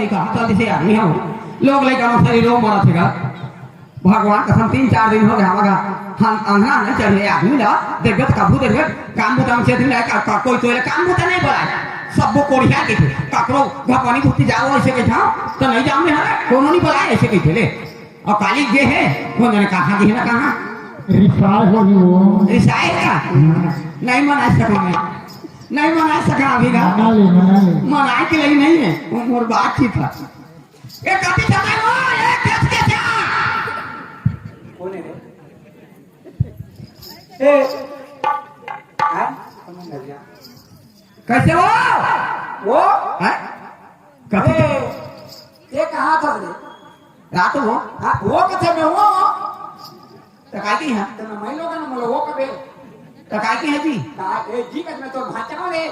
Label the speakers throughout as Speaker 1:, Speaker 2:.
Speaker 1: लड़का चल जैसे आदमी हो लोग लड़का में शरीर मरा थेगा भगवान कसम 3-4 दिन हो गया हमारा हम अंगना नहीं चढ़े आदमी ना देखत काबू देखत काम बुता से दिन का कोई तो काम बुता नहीं बोला सब कोड़िया के थे काकरो भगवानी भूति जाओ ऐसे के था तो नहीं जाओ में कोनो नहीं बोला ऐसे के थे और काली गे है कौन जाने कहां गे ना कहां
Speaker 2: रिसाई हो गई वो
Speaker 1: रिसाई का नहीं मना सका मैं नहीं मना सका अभी का
Speaker 2: मना ले
Speaker 1: मना के लिए नहीं है वो मोर बात थी था ये काटी समय हो ये देश के था कौन है रे ए हां कैसे वो है कभी
Speaker 3: ये कहाँ था रे
Speaker 1: रात हो
Speaker 3: हाँ वो कथे में वो
Speaker 1: तो काय की है
Speaker 3: तो मैं लोग ना बोलो वो कबे
Speaker 1: तो काय की है जी
Speaker 3: का ए जी का मैं तो भाचा रे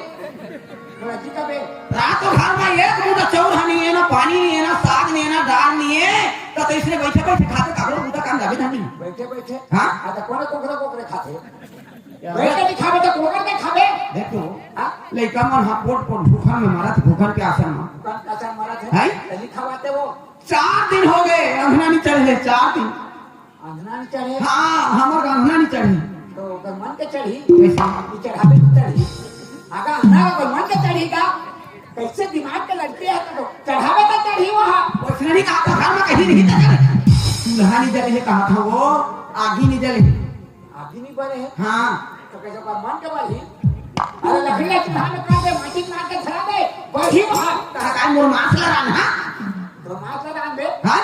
Speaker 3: बोला जी का बे
Speaker 1: रात को घर में एक मुदा चौर नहीं है ना पानी नहीं है ना साग नहीं है ना दाल नहीं है तो इसने बैठे बैठे खाते कागरो मुदा काम जावे नहीं
Speaker 3: बैठे बैठे
Speaker 1: हां
Speaker 3: आता कोने कोकरे खाते बैठे नहीं खावे तो कोकर में खावे
Speaker 1: देखो लइका मन हा पोट भूखन में मारा थे भूखन के आसन में
Speaker 3: कौन आसन मारा थे
Speaker 1: हैं
Speaker 3: लिखावाते वो
Speaker 1: 4 दिन हो गए अंगना नहीं चढ़े 4 दिन
Speaker 3: अंगना नहीं चढ़े
Speaker 1: हां हमर अंगना नहीं चढ़ी
Speaker 3: तो अगर मन के चढ़ी
Speaker 1: कैसे
Speaker 3: चढ़ावे तो चढ़ी आगा अंगना अगर मन के चढ़ीगा कैसे दिमाग के लड़के है तो चढ़ावे तो चढ़ी वहां
Speaker 1: उसने नहीं कहा घर में कहीं नहीं चढ़े चूल्हा नहीं जले कहा था वो आगी नहीं जले
Speaker 3: आगे नहीं बढ़े है
Speaker 1: हां
Speaker 3: तो कैसे का मन के बढ़ी अरे लकड़ी का चूल्हा में काट दे माटी मार के धरा दे बढ़ी वहां
Speaker 1: का मोर मांस लड़ान हां
Speaker 3: तो मार लगा दे
Speaker 1: हां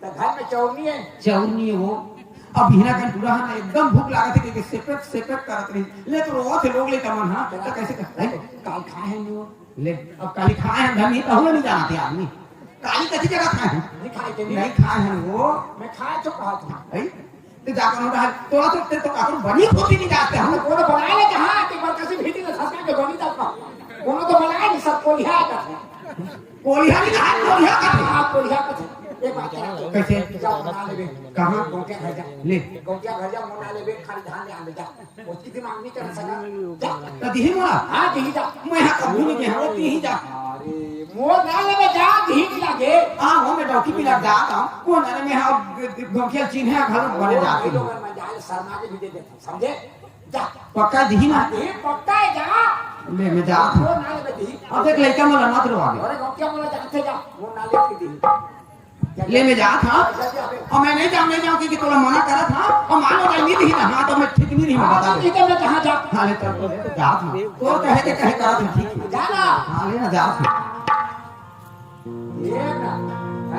Speaker 3: तो घर में चौनी है
Speaker 1: चौनी वो अब हिना का पूरा हम एकदम भूख लागत है कि सेपरेट करत रही ले तो रोज लोग ले कमन हां तो कैसे
Speaker 3: काल खाए हैं वो
Speaker 1: ले अब काली खाए हैं धनी तो नहीं जानते आदमी काली कैसी जगह खाए हैं
Speaker 3: नहीं खाए थे
Speaker 1: नहीं खाए हैं वो
Speaker 3: मैं खाए तो कहा था
Speaker 1: है तो जाकर उड़ा तो काकर बनी खोती नहीं जाते हम
Speaker 3: वो तो बनाए ले कहां कि बार कैसे भीटी ने धसका के बनी तक का वो तो बनाए नहीं सब कोलिया का था
Speaker 1: कोलिया नहीं खाए कोलिया का
Speaker 3: आप कोलिया का था एक बात है
Speaker 1: कैसे
Speaker 3: जाओ बना ले
Speaker 1: कहां
Speaker 3: गोटिया घर जा
Speaker 1: ले
Speaker 3: गोटिया घर जा मोना ले खाली धान ले आने जा उसकी दिमाग नहीं कर सका जा
Speaker 1: तो दिही मोरा
Speaker 3: हां दी जा
Speaker 1: मैं हा कबू नहीं के हो ती ही जा
Speaker 3: अरे मोर ना ले जा भीख लागे
Speaker 1: हां वो मैं डॉक्टर भी लग जाता कौन जाने मैं हा गोखिया चिन्ह घर बने जाते
Speaker 3: लोग मैं जाए शर्मा के भी दे देता समझे जा
Speaker 1: पक्का दिही ना
Speaker 3: ये पक्का है जा
Speaker 1: ले मैं जा
Speaker 3: वो ना ले दी
Speaker 1: अब देख लड़का मला मत रो आगे
Speaker 3: अरे गोटिया मोला जाते जा वो ना ले के दी
Speaker 1: ले मैं जा था और मैं नहीं जाऊं क्योंकि तोला मना करा था और मान लो नहीं थी ना हां तो मैं ठीक नहीं बता
Speaker 3: ठीक है मैं कहां जा
Speaker 1: हां ले तो जा था तो कहे के कहे करा था ठीक
Speaker 3: जाना
Speaker 1: हां ले ना जा था
Speaker 3: ये ना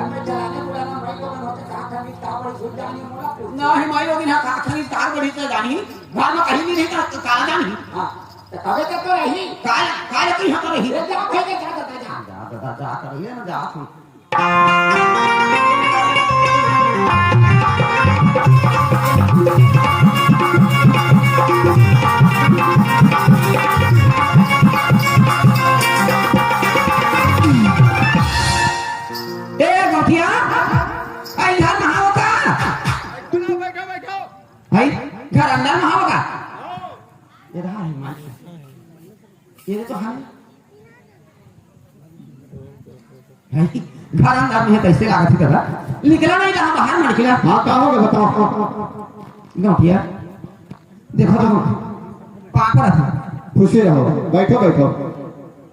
Speaker 3: मैं चलाने बुलाना मैं लोग होते कहां कहां टावर झूठ जानी मोला
Speaker 1: नहीं मैं लोग ना का खनी कार बड़ी से जानी घर में कहीं नहीं रहता तो काला जानी
Speaker 3: हां तो कबे तक तो रही
Speaker 1: काला कहीं हट रही
Speaker 3: जा फेंके जा
Speaker 1: जा कर ले ना जा था भाई घर अंदर में होगा ये रहा है मां ये तो है भाई घर अंदर में कैसे लागत है दादा निकला नहीं रहा बाहर में निकला
Speaker 2: हां का होगा बताओ
Speaker 1: गौटिया देखो तो पाकड़ था
Speaker 2: खुशी रहो बैठो बैठो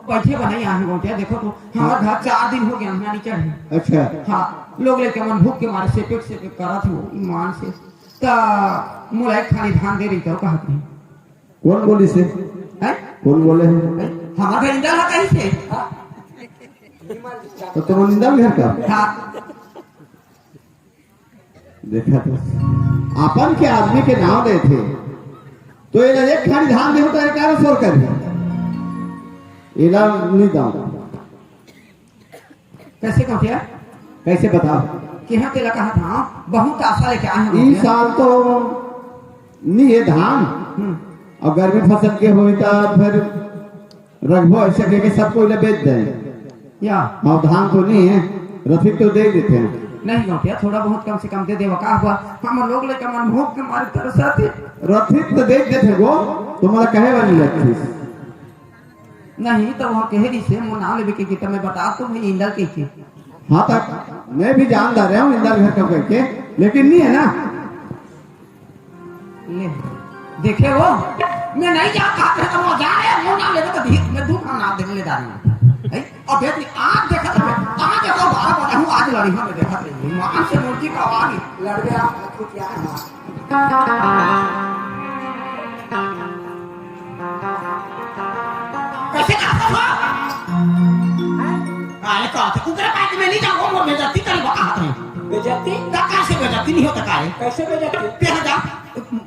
Speaker 1: बैठे बनाई आने गौटिया देखो तो हमारा घर 4 दिन हो गया हमने नहीं चढ़े
Speaker 2: अच्छा
Speaker 1: हाँ लोग लेके मन भूख के मारे से करा थी वो ईमान से ता मुलाय खाली धान दे रही तो कहा नहीं
Speaker 2: कौन बोली से
Speaker 1: हैं
Speaker 2: कौन बोले हैं
Speaker 1: हमारा इंदा है कहीं से
Speaker 2: तो तुम निंदा भी है क्या
Speaker 1: हाँ
Speaker 2: देखा तो अपन के आदमी के नाम दे थे तो ये एक खाली धान दे होता है क्या सोर कर इला नहीं दाम
Speaker 1: कैसे कहते
Speaker 2: कैसे बताओ
Speaker 1: कि हाँ तेरा कहा था बहुत आशा लेके आए हैं
Speaker 2: इस साल तो नहीं है धान और गर्मी फसल के हुई तो फिर रखबो ऐसे के सबको इला बेच दें
Speaker 1: या
Speaker 2: और धान तो नहीं है रफीक तो दे देते हैं
Speaker 1: नहीं गौटिया थोड़ा बहुत कम से कम दे देवा का हुआ हम लोग लेके मन भूख के मारे तरस आते
Speaker 2: रफीक तो दे देते गो तुम्हारा कहे वाली लगती
Speaker 1: नहीं तो वहाँ कह से मो नाम लेवे के मैं बता तो भाई इंदर के
Speaker 2: हाँ तक मैं भी जानदार रहा हूँ इंदर घर का करके, लेकिन नहीं है ना।
Speaker 1: ले देखे वो मैं नहीं जा कहा तो वो जा रहे मो नाम लेवे तो मैं दूसरा नाम देने ले जा रही है। और बेटी आज देखा तो आज देखो 12 बजे हूँ आज लड़ी हूँ मैं देखा रही मान से मुर्गी का आवाज
Speaker 3: लड़ गया तो क्या है
Speaker 1: कैसे करता हुआ काहे कहते उधर बात में नहीं जाओ वो बेइज्जती करी बका हाथ में
Speaker 3: बेइज्जती
Speaker 1: का से बेइज्जती नहीं होता काहे
Speaker 3: कैसे बेइज्जती
Speaker 1: पे जा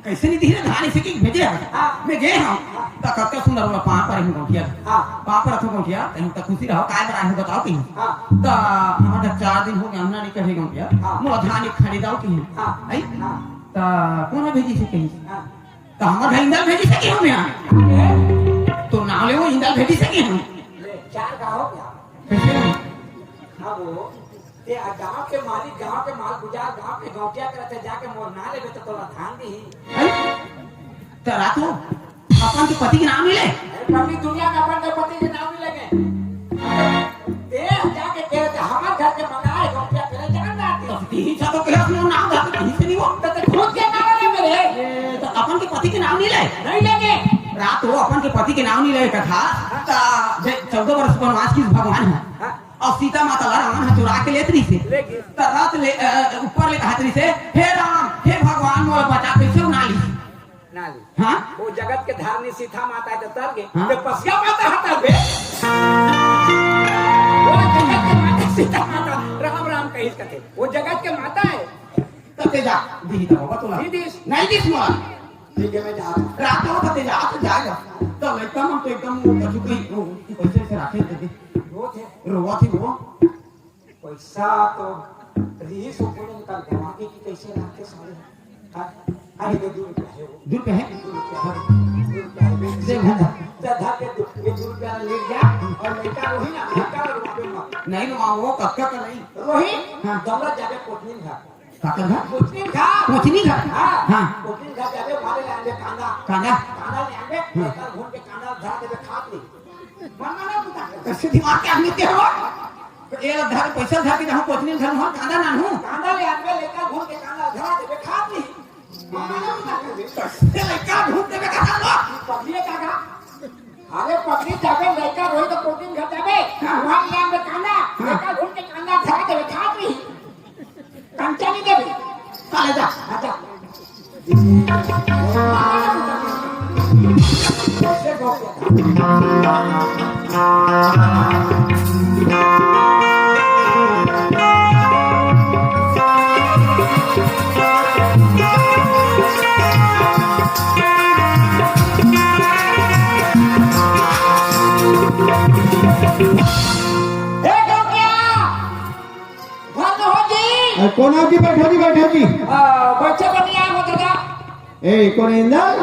Speaker 1: कैसे नहीं धीरे धानी से की भेजे
Speaker 3: हां
Speaker 1: मैं गए हूं तो कते सुंदर वाला पांच पर हूं गौठिया
Speaker 3: हां
Speaker 1: पांच पर हूं गौठिया तू तो खुशी रहो काय बड़ा है बताओ की
Speaker 3: हां
Speaker 1: तो हमारा 4 दिन हो गया हमने नहीं कहे गौठिया मो धानी खरीदाओ की
Speaker 3: हां
Speaker 1: आई
Speaker 3: हां
Speaker 1: तो कौन भेजी से कही
Speaker 3: हां
Speaker 1: तो हमारा इंदर भेजी से की हूं मैं तो नाम ले वो इंदर भेजी से की हूं
Speaker 3: ले 4 का हो गया
Speaker 1: कैसे
Speaker 3: हाँ वो ते गांव के मालिक गांव के माल गुजार गांव के गौटिया करते जाके मोर ना लेबे तो तोरा धान दी
Speaker 1: तो रातों अपन के पति के नाम मिले
Speaker 3: पूरी दुनिया में अपन के पति के नाम मिलेंगे ते जाके कह दे हमार घर के मंगाए गौटिया करे जान जाती
Speaker 1: तो तीन सब के अपना नाम था कहीं से नहीं वो
Speaker 3: तो ते खुद के नाम ले मेरे
Speaker 1: तो अपन के पति के नाम नहीं ले
Speaker 3: नहीं लेंगे
Speaker 1: रात हो अपन के पति के नाम नहीं ले कथा तो 14 वर्ष वनवास की भगवान है और सीता माता रावण है चुरा के लेतरी से तो रात ले ऊपर ले हाथरी से हे राम हे भगवान मोर बचा कैसे उना ली
Speaker 3: नाली
Speaker 1: हां
Speaker 3: वो जगत के धारनी सीता माता है तर गे
Speaker 1: हाँ?
Speaker 3: ते पसिया माता हटा बे वो जगत के माता सीता माता राम राम कहि कथे वो जगत के माता है
Speaker 1: तो ते जा दी तो बाबा तोला
Speaker 3: दीदीस
Speaker 1: नहीं दिस मोर
Speaker 3: ठीक है मैं जा रहा हूं
Speaker 1: रात हो ते जा तो जाएगा तो एकदम तो एकदम कछु कहीं पैसे से रखे थे
Speaker 3: वो थे
Speaker 1: रोवा थी वो
Speaker 3: पैसा तो रीस ऊपर निकल गया बाकी की कैसे रखे सारे हां अरे ये दूर पे है वो
Speaker 1: दूर पे है
Speaker 3: दूर पे है धा के ये दूर पे ले जा और लड़का रोही ना लड़का रोही मत
Speaker 1: नहीं रो वो कक्का का नहीं
Speaker 3: रोही
Speaker 1: हां
Speaker 3: दौलत जाके कोटनी घा
Speaker 1: काका घर
Speaker 3: कोटनी घा
Speaker 1: कोचनी घर हां
Speaker 3: कोटनी घा जाके मारे लाने कांदा
Speaker 1: कांदा
Speaker 3: कांदा ले आवे लेकर घूम के कांदा धरा देवे खात ली मरना ना पुता
Speaker 1: कैसे दिमाग के आदमी के हो ये धर पैसा धर के हम कोचनी घर में कांदा ना हूं
Speaker 3: कांदा ले आवे लेकर घूम के कांदा धरा देवे खात ली मरना ना पुता
Speaker 1: ये लड़का ढूंढ देवे का था
Speaker 3: पकड़िए काका अरे पकड़ी जाके लड़का रोई तो प्रोटीन घर जावे वहां ले आवे कांदा लेकर घूम के कांदा धरा देवे खात ली कंचा नहीं देवे
Speaker 1: चले जा
Speaker 3: आजा कैसे गो
Speaker 2: कोना की बैठो जी
Speaker 3: बच्चे बनिया हो दादा
Speaker 2: ए कौन इंदर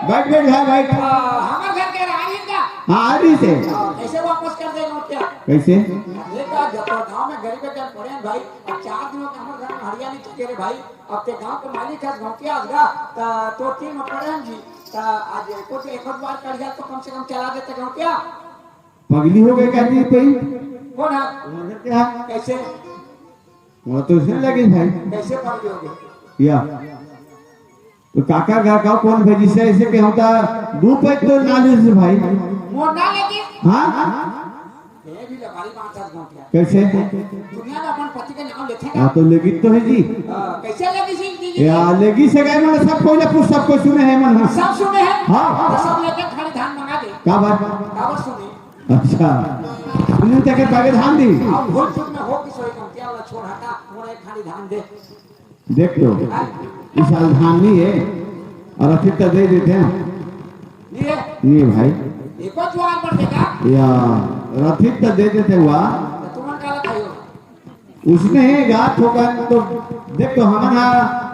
Speaker 2: बैठ भाई बैठ
Speaker 3: हमारे घर के रानी का
Speaker 2: हाँ आ रही से
Speaker 3: कैसे वापस कर देगा क्या
Speaker 2: कैसे
Speaker 3: देखा जब तो गांव में गरीब के पड़े हैं भाई अब 4 दिनों के हमारे घर में हरियाली चुके रे भाई अब ते गांव के मालिक है गांव के आजगा तो टीम में पड़े हैं जी आज कुछ एक बार कर दिया तो कम से कम चला देते गांव क्या
Speaker 2: पगली हो गई कहती कोई
Speaker 3: कौन है
Speaker 2: क्या
Speaker 3: कैसे
Speaker 2: वो तो उसने लगी भाई
Speaker 3: कैसे पगली हो गई
Speaker 2: या तो काका का कौन भेजी से ऐसे के होता दो पे तो नाले से भाई
Speaker 3: मोर ना लगी
Speaker 2: हाँ
Speaker 3: ये भी लबारी बात है गांव क्या
Speaker 2: कैसे
Speaker 3: दुनिया में अपन पति के नाम लेते
Speaker 2: हाँ तो लेगी तो है जी
Speaker 3: कैसे लगी सिंह जी
Speaker 2: या लेगी से गए मन सब कोई ना कुछ सब कोई सुने हैं मन
Speaker 3: सब सुने हैं
Speaker 2: हाँ
Speaker 3: तो सब लेके खाली धान मंगा दे
Speaker 2: क्या बात
Speaker 3: कावर सुनी
Speaker 2: अच्छा सुने तक पागे धान दी
Speaker 3: अब भूल चूक में हो कि सोई कम क्या वाला छोड़ हटा मोरे खाली धान दे
Speaker 2: देख लो इस साल धान नहीं है और फिर तो दे देते हैं
Speaker 3: लिए
Speaker 2: नहीं भाई
Speaker 3: एको जुआन पर देगा
Speaker 2: या रथित तो दे देते हुआ
Speaker 3: तुमन काला खायो
Speaker 2: उसने गात होगा तो देख तो हमारा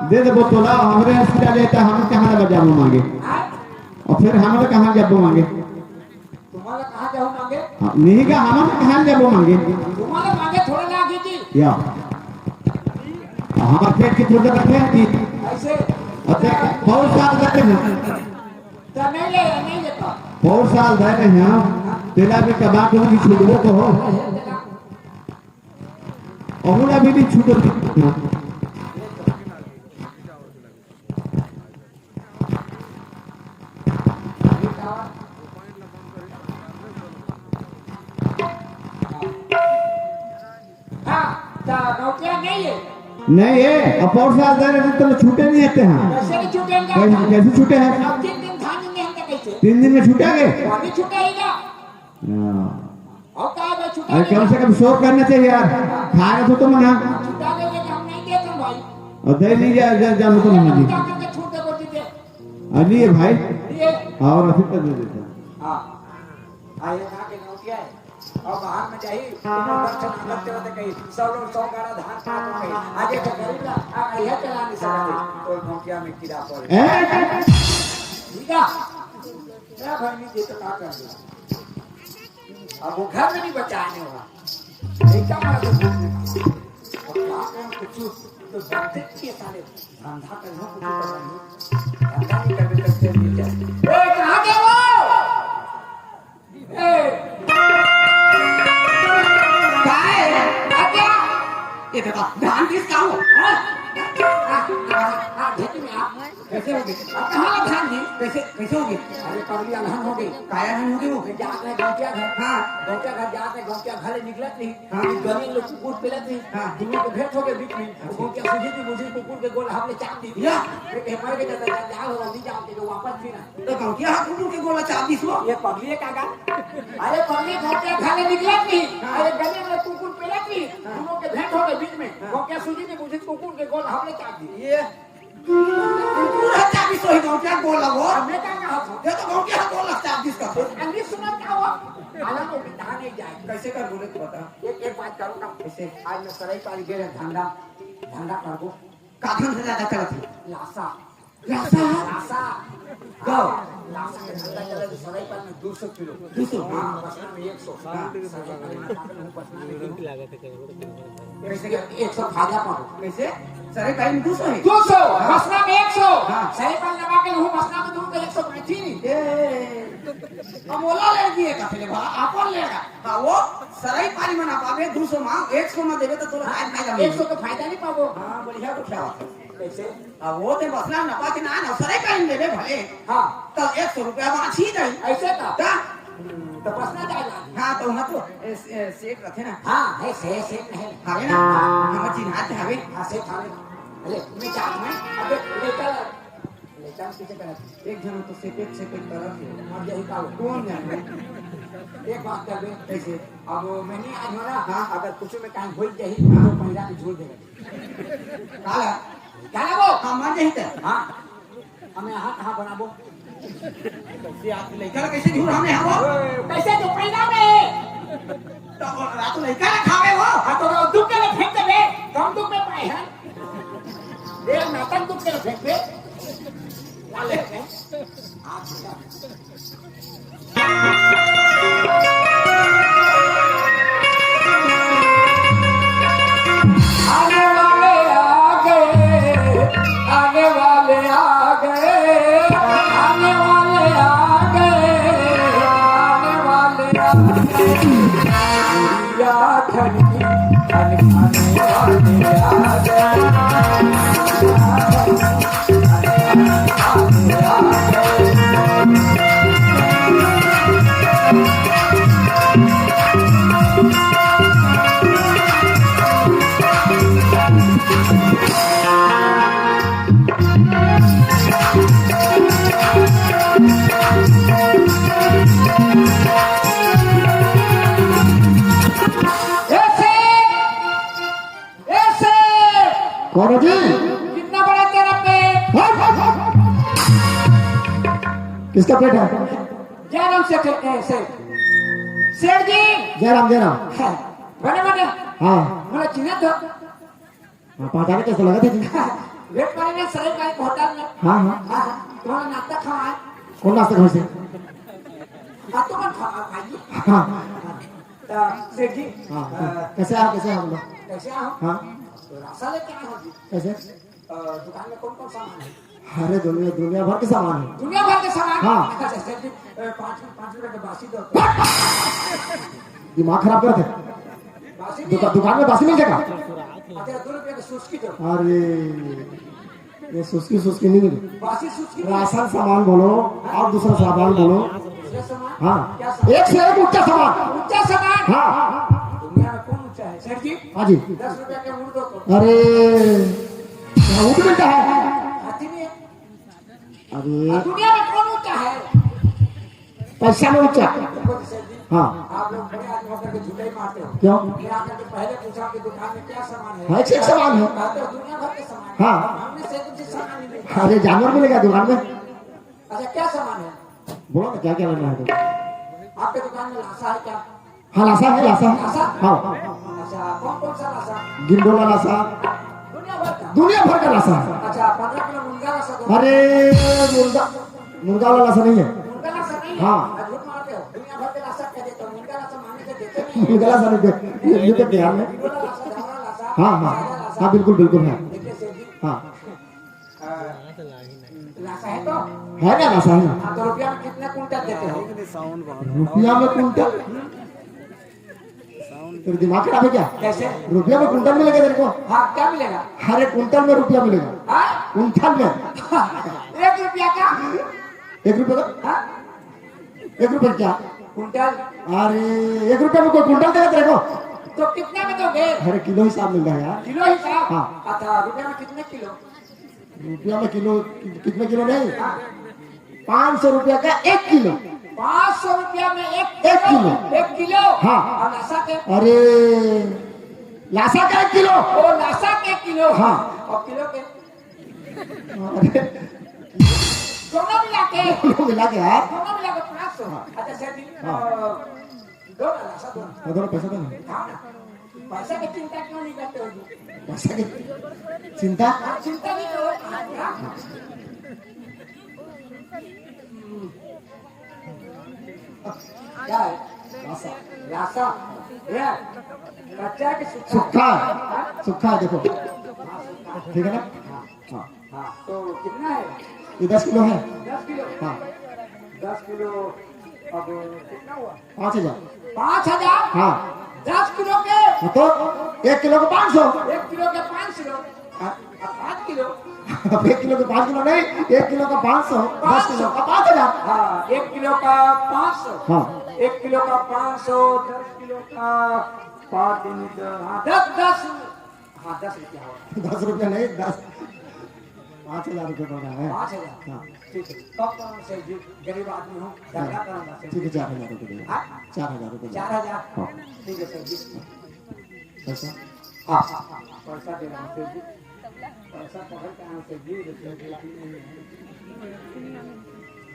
Speaker 2: दे दे बोतला हमरे हॉस्पिटल लेता हम कहां बजाबो मांगे और फिर हमारे कहां जाबो मांगे
Speaker 3: तुम्हारा कहां जाऊं मांगे
Speaker 2: नहीं का हमारे कहां जाबो मांगे
Speaker 3: तुम्हारा मांगे थोड़ा लागी थी
Speaker 2: या हमारे पेट की थोड़ा रखे कि
Speaker 3: ऐसे
Speaker 2: अच्छा बहुत साल तक
Speaker 3: तो नहीं ले तो
Speaker 2: बहुत साल धरे हैं तेला भी टमाटो की छुटबो को हो अमुना भी छूटो नहीं है अब और साल धरे तो छूटे नहीं आते हैं
Speaker 3: कैसे नहीं छूटेंगे?
Speaker 2: कैसे छूटे हैं
Speaker 3: अब 3 दिन खाएंगे हम कैसे?
Speaker 2: 3 दिन में छूटेंगे
Speaker 3: अभी छूटेगा और क्या है छूटा
Speaker 2: अरे कम से कम शोर करना चाहिए यार खाएगा तो मना
Speaker 3: छूटा देंगे कि हम नहीं देते भाई
Speaker 2: और दे लीजिए जानो तो नहीं
Speaker 3: क्या करके छूट दे बोलती थे
Speaker 2: अली है भाई
Speaker 3: ये
Speaker 2: और अभी तक दे देते हैं
Speaker 3: हां आए कहां के नौकिया है और बाहर में जाई दर्शन करते होते कहीं 100 लोग 100 गाड़ा धान काट हो गई आज एक गरीब ना यह चला नहीं सकते तो नौकिया में कीड़ा पड़े ठीक है क्या भाई नहीं दे तो क्या कर दिया अब वो घर में नहीं बचाने होगा एक क्या मारा तो अब क्या करें कुछ तो जानते कि साले धंधा करना कुछ पता नहीं धंधा नहीं करने तक चल नहीं जाए ए कहां गए वो ए
Speaker 1: ये देखो धान किसका हो
Speaker 3: खेती में आप
Speaker 1: कैसे होगी
Speaker 3: कहाँ धान जी
Speaker 1: कैसे होगी
Speaker 3: अरे पगली अलहन हो गई
Speaker 1: काया नहीं होगी वो
Speaker 3: जाते गौतिया घर
Speaker 1: हाँ
Speaker 3: गौतिया घर जाते गौतिया घर निकलत नहीं
Speaker 1: हाँ।
Speaker 3: गली लोग कुकुर पेलत नहीं
Speaker 1: हाँ।
Speaker 3: दोनों को भेंट हो गए बीच में गौतिया सूझी थी मुझे कुकुर के गोल हमने चाप दी
Speaker 1: या।
Speaker 3: एक मर के जाता जा हो जल्दी जाओ के वापस भी ना
Speaker 1: तो गौतिया हाथ कुकुर के गोला चाप दिस वो
Speaker 3: ये पगली है काका अरे पगली गौतिया घर निकलत नहीं अरे गली में कुकुर पेलत नहीं दोनों के भेंट हो गए बीच में गौतिया सूझी थी मुझे कुकुर के गोल हमने चाप दी
Speaker 1: ये पूरा चाप दिस वही गौतिया गोल लगो
Speaker 3: हमने क्या कहा
Speaker 1: ये तो गौतिया गोल चाप दिस का
Speaker 3: अंग्रेज सुना क्या हुआ हालांकि वो बिता नहीं जाए
Speaker 1: कैसे कर बोले तू बता
Speaker 3: एक बात करूंगा कैसे आज मैं सराय पानी के धंधा धंधा करबो
Speaker 1: काठन से ज्यादा चलत है
Speaker 3: लासा
Speaker 1: लासा
Speaker 3: लासा
Speaker 1: गो
Speaker 3: लासा के धंधा चले तो सराय पानी में 200 किलो
Speaker 1: 200
Speaker 3: हां पसना में 100 सराय पानी में पसना में
Speaker 1: कैसे कर
Speaker 3: 100 फायदा पाओ
Speaker 1: कैसे सरे काई में 200 है
Speaker 3: 200 पसना में 100
Speaker 1: हाँ।
Speaker 3: सराय पानी लगा के हूं पसना में दूं तो 100 बैठी नहीं
Speaker 1: ए अमोला ले दिए का पहले भला आपन लेगा हां वो सराई पानी में ना पावे 200 मांग 100 में देबे तो तोरा फायदा मिले
Speaker 3: 100 का फायदा नहीं पाबो
Speaker 1: हां बढ़िया तो क्या बात है
Speaker 3: कैसे
Speaker 1: अब वो ते बसला ना पाके ना ना सराई पानी देबे भले
Speaker 3: हां
Speaker 1: तो 100 रुपया बाछी जाई
Speaker 3: ऐसे का
Speaker 1: का
Speaker 3: तो पसना जाएगा
Speaker 1: हां तो हम तो सेट रखे ना
Speaker 3: हां है से नहीं
Speaker 1: हावे ना हम चिन्हाते हावे
Speaker 3: हां से थाने अरे मैं चाह में अबे ले चल पीछे कर
Speaker 1: एक जन तो सेट तरफ है
Speaker 3: और यही का
Speaker 1: कौन जाने
Speaker 3: एक बात कर दे
Speaker 1: कैसे
Speaker 3: अब मैंने आज हो ना
Speaker 1: हाँ।
Speaker 3: अगर कुछ में काम हो जाए तो महिला को झूल देगा
Speaker 1: काला
Speaker 3: क्या वो
Speaker 1: हम मान जाई त
Speaker 3: हां हमें हां कहां बनाबो
Speaker 1: कैसे आप लेकर कैसे झूठ हमने हां
Speaker 3: कैसे तो पहिला में
Speaker 1: तो रात लइका खावे हो
Speaker 3: हां तो दुख के फेंक दे कम दुख में पाए हैं देख नाटक दुख के फेंक दे ला ले आज आने वाले आ गए आने वाले आ गए आने वाले आ गए आने वाले आ गए या ठंडी आने वाले आ
Speaker 2: कौन जी
Speaker 3: कितना बड़ा तेरा पेट
Speaker 2: किसका पेट है
Speaker 3: जयराम सेठ जी
Speaker 2: जयराम
Speaker 3: बने बने
Speaker 2: हाँ
Speaker 3: मला चिन्हत हो
Speaker 2: हाँ पहचाने कैसे लगा थे
Speaker 3: वेट पानी में सराय का एक होटल में
Speaker 2: हाँ हाँ
Speaker 3: हाँ तुम्हारा नाश्ता खावा
Speaker 2: कौन नाश्ता घर से
Speaker 3: हाँ तो मन खावा खाइए
Speaker 2: हाँ
Speaker 3: सेठ जी
Speaker 2: हाँ कैसे आओ बोलो
Speaker 3: कैसे आओ
Speaker 2: हाँ
Speaker 3: रास्ता लेके आए हो जी
Speaker 2: कैसे
Speaker 3: दुकान में कौन कौन सामान है
Speaker 2: अरे दुनिया दुनिया भर के सामान है।
Speaker 3: दुनिया भर के सामान।
Speaker 2: हाँ।
Speaker 3: अच्छा सेठ जी 5 रुपए के बासी दो।
Speaker 2: दिमाग खराब करते
Speaker 3: बासी नहीं।
Speaker 2: दुकान में बासी मिल जाएगा।
Speaker 3: अच्छा 2 रुपए के सुस्की दो।
Speaker 2: अरे ये सुस्की सुस्की नहीं मिली।
Speaker 3: बासी सुस्की।
Speaker 2: राशन सामान बोलो और दूसरा सामान बोलो।
Speaker 3: दूसरा सामान।
Speaker 2: हाँ
Speaker 3: क्या सामान?
Speaker 2: एक से एक ऊंचा सामान।
Speaker 3: ऊंचा सामान।
Speaker 2: हाँ
Speaker 3: दुनिया में कौन ऊंचा है सेठ जी?
Speaker 2: हाँ जी।
Speaker 3: 10 रुपए के ऊँट दो तो।
Speaker 2: अरे क्या ऊँट मिलता है?
Speaker 3: हाथी में।
Speaker 2: अरे
Speaker 3: दुनिया में कौन ऊंचा है?
Speaker 2: पैसा में ऊंचा।
Speaker 3: देखो सेठ जी,
Speaker 2: हाँ
Speaker 3: आप लोग बड़े आदमी होकर के झूठे ही मारते हो।
Speaker 2: क्यों?
Speaker 3: मैं आकर के पहले पूछा कि दुकान में क्या सामान है?
Speaker 2: हाँ, एक से एक सामान है।
Speaker 3: कहते हो दुनिया भर के सामान है।
Speaker 2: हाँ।
Speaker 3: हमने से कुछ सामान नहीं देखा।
Speaker 2: अरे जानवर मिलेगा दुकान में।
Speaker 3: अच्छा क्या सामान है?
Speaker 2: बोलो ना क्या क्या लेना है तो।
Speaker 3: आपके दुकान में लाशा है क्या?
Speaker 2: हाँ लाशा है लाशा
Speaker 3: लाशा?
Speaker 2: हाँ
Speaker 3: अच्छा कौन कौन सा लाशा?
Speaker 2: गिंडोला लाशा
Speaker 3: दुनिया भर का।
Speaker 2: दुनिया भर का लाशा है।
Speaker 3: अच्छा 15 किलो मुर्गा लाशा दो।
Speaker 2: अरे मुर्गा मुर्गा वाला लाशा नहीं है।
Speaker 3: मुर्गा लाशा नहीं है।
Speaker 2: हाँ।
Speaker 3: झूठ मारते हो। दुनिया भर के लाशा कह देते हो। मुर्गा लाशा मांगने से देते नहीं।
Speaker 2: मुर्गा लाशा नहीं दे ये तो बिहार में।
Speaker 3: गिंडोला लाशा, धावरा लाशा,
Speaker 2: हाँ हाँ
Speaker 3: सादा लाशा।
Speaker 2: हाँ बिल्कुल बिल्कुल है।
Speaker 3: देखिए सेठ जी,
Speaker 2: हाँ
Speaker 3: लाशा है तो?
Speaker 2: है ना लाशा है।
Speaker 3: हाँ, तो रुपया में कितने कुंटल देते हो?
Speaker 2: रुपया में कुंटल तेरे दिमाग खराब है क्या?
Speaker 3: कैसे?
Speaker 2: रुपया में कुंटल मिलेगा तेरे को?
Speaker 3: हाँ क्या मिलेगा?
Speaker 2: अरे कुंटल में रुपया मिलेगा।
Speaker 3: हाँ?
Speaker 2: कुंटल में
Speaker 3: 1 रुपया का?
Speaker 2: 1 रुपये का
Speaker 3: हाँ?
Speaker 2: 1 रुपये क्या?
Speaker 3: कुंटल।
Speaker 2: अरे 1 रुपये में कोई कुंटल देगा तेरे को?
Speaker 3: तो कितने में दोगे?
Speaker 2: अरे किलो हिसाब मिल रहा है यार।
Speaker 3: किलो हिसाब?
Speaker 2: हाँ।
Speaker 3: अच्छा रुपया में कितने किलो?
Speaker 2: रुपया में किलो कितने किलो नहीं 500 रुपया का 1 किलो।
Speaker 3: 500 रुपया में 1
Speaker 2: एक किलो।
Speaker 3: 1 किलो?
Speaker 2: हाँ।
Speaker 3: और लाशा के?
Speaker 2: अरे लाशा का 1 किलो।
Speaker 3: वो लाशा के किलो।
Speaker 2: हाँ।
Speaker 3: और किलो के?
Speaker 2: अरे
Speaker 3: दोनों मिला के?
Speaker 2: किलो मिला के यार।
Speaker 3: दोनों मिला के 500। अच्छा सेठ जी, दो ना लाशा दो ना।
Speaker 2: दोनों पैसा देना।
Speaker 3: हाँ ना। पैसा की चिंता क्यों नहीं करते हो जी?
Speaker 2: पैसा की चिंता
Speaker 3: हाँ, चिंता नहीं करो। हाँ? क्या है?
Speaker 2: लाशा
Speaker 3: लाशा। ये कच्चा है कि सूखा?
Speaker 2: सुखा है सुखा है देखो ठीक है ना। हाँ
Speaker 3: हाँ तो कितना है?
Speaker 2: ये 10 किलो है।
Speaker 3: 10 किलो।
Speaker 2: हाँ
Speaker 3: 10 किलो अब कितना हुआ?
Speaker 2: 5000।
Speaker 3: 5000?
Speaker 2: हाँ
Speaker 3: 10 किलो के?
Speaker 2: तो 1 किलो को 500।
Speaker 3: 1 किलो के 5 किलो। अब 5 किलो।
Speaker 2: अब 1 किलो के 5 किलो नहीं 1 किलो का 500 10 किलो का 5000।
Speaker 3: हाँ 1 किलो का 500।
Speaker 2: हाँ
Speaker 3: 1 किलो का 500, 10 किलो का 5 दिन 10 हाँ 10 रुपया हुआ।
Speaker 2: 10 रुपया नहीं 5000 रुपये पड़ रहा है।
Speaker 3: 5000।
Speaker 2: हाँ
Speaker 3: ठीक है तब से जी गरीब आदमी हूँ धंधा करूँगा
Speaker 2: ठीक है 4000 रुपये देगा।
Speaker 3: हाँ?
Speaker 2: 4000 रुपये देगा।
Speaker 3: 4000।
Speaker 2: हाँ
Speaker 3: ठीक है सर जी।
Speaker 2: पैसा
Speaker 3: हाँ पैसा दे रहा हूँ सर जी। पैसा पकड़ के आना सर जी।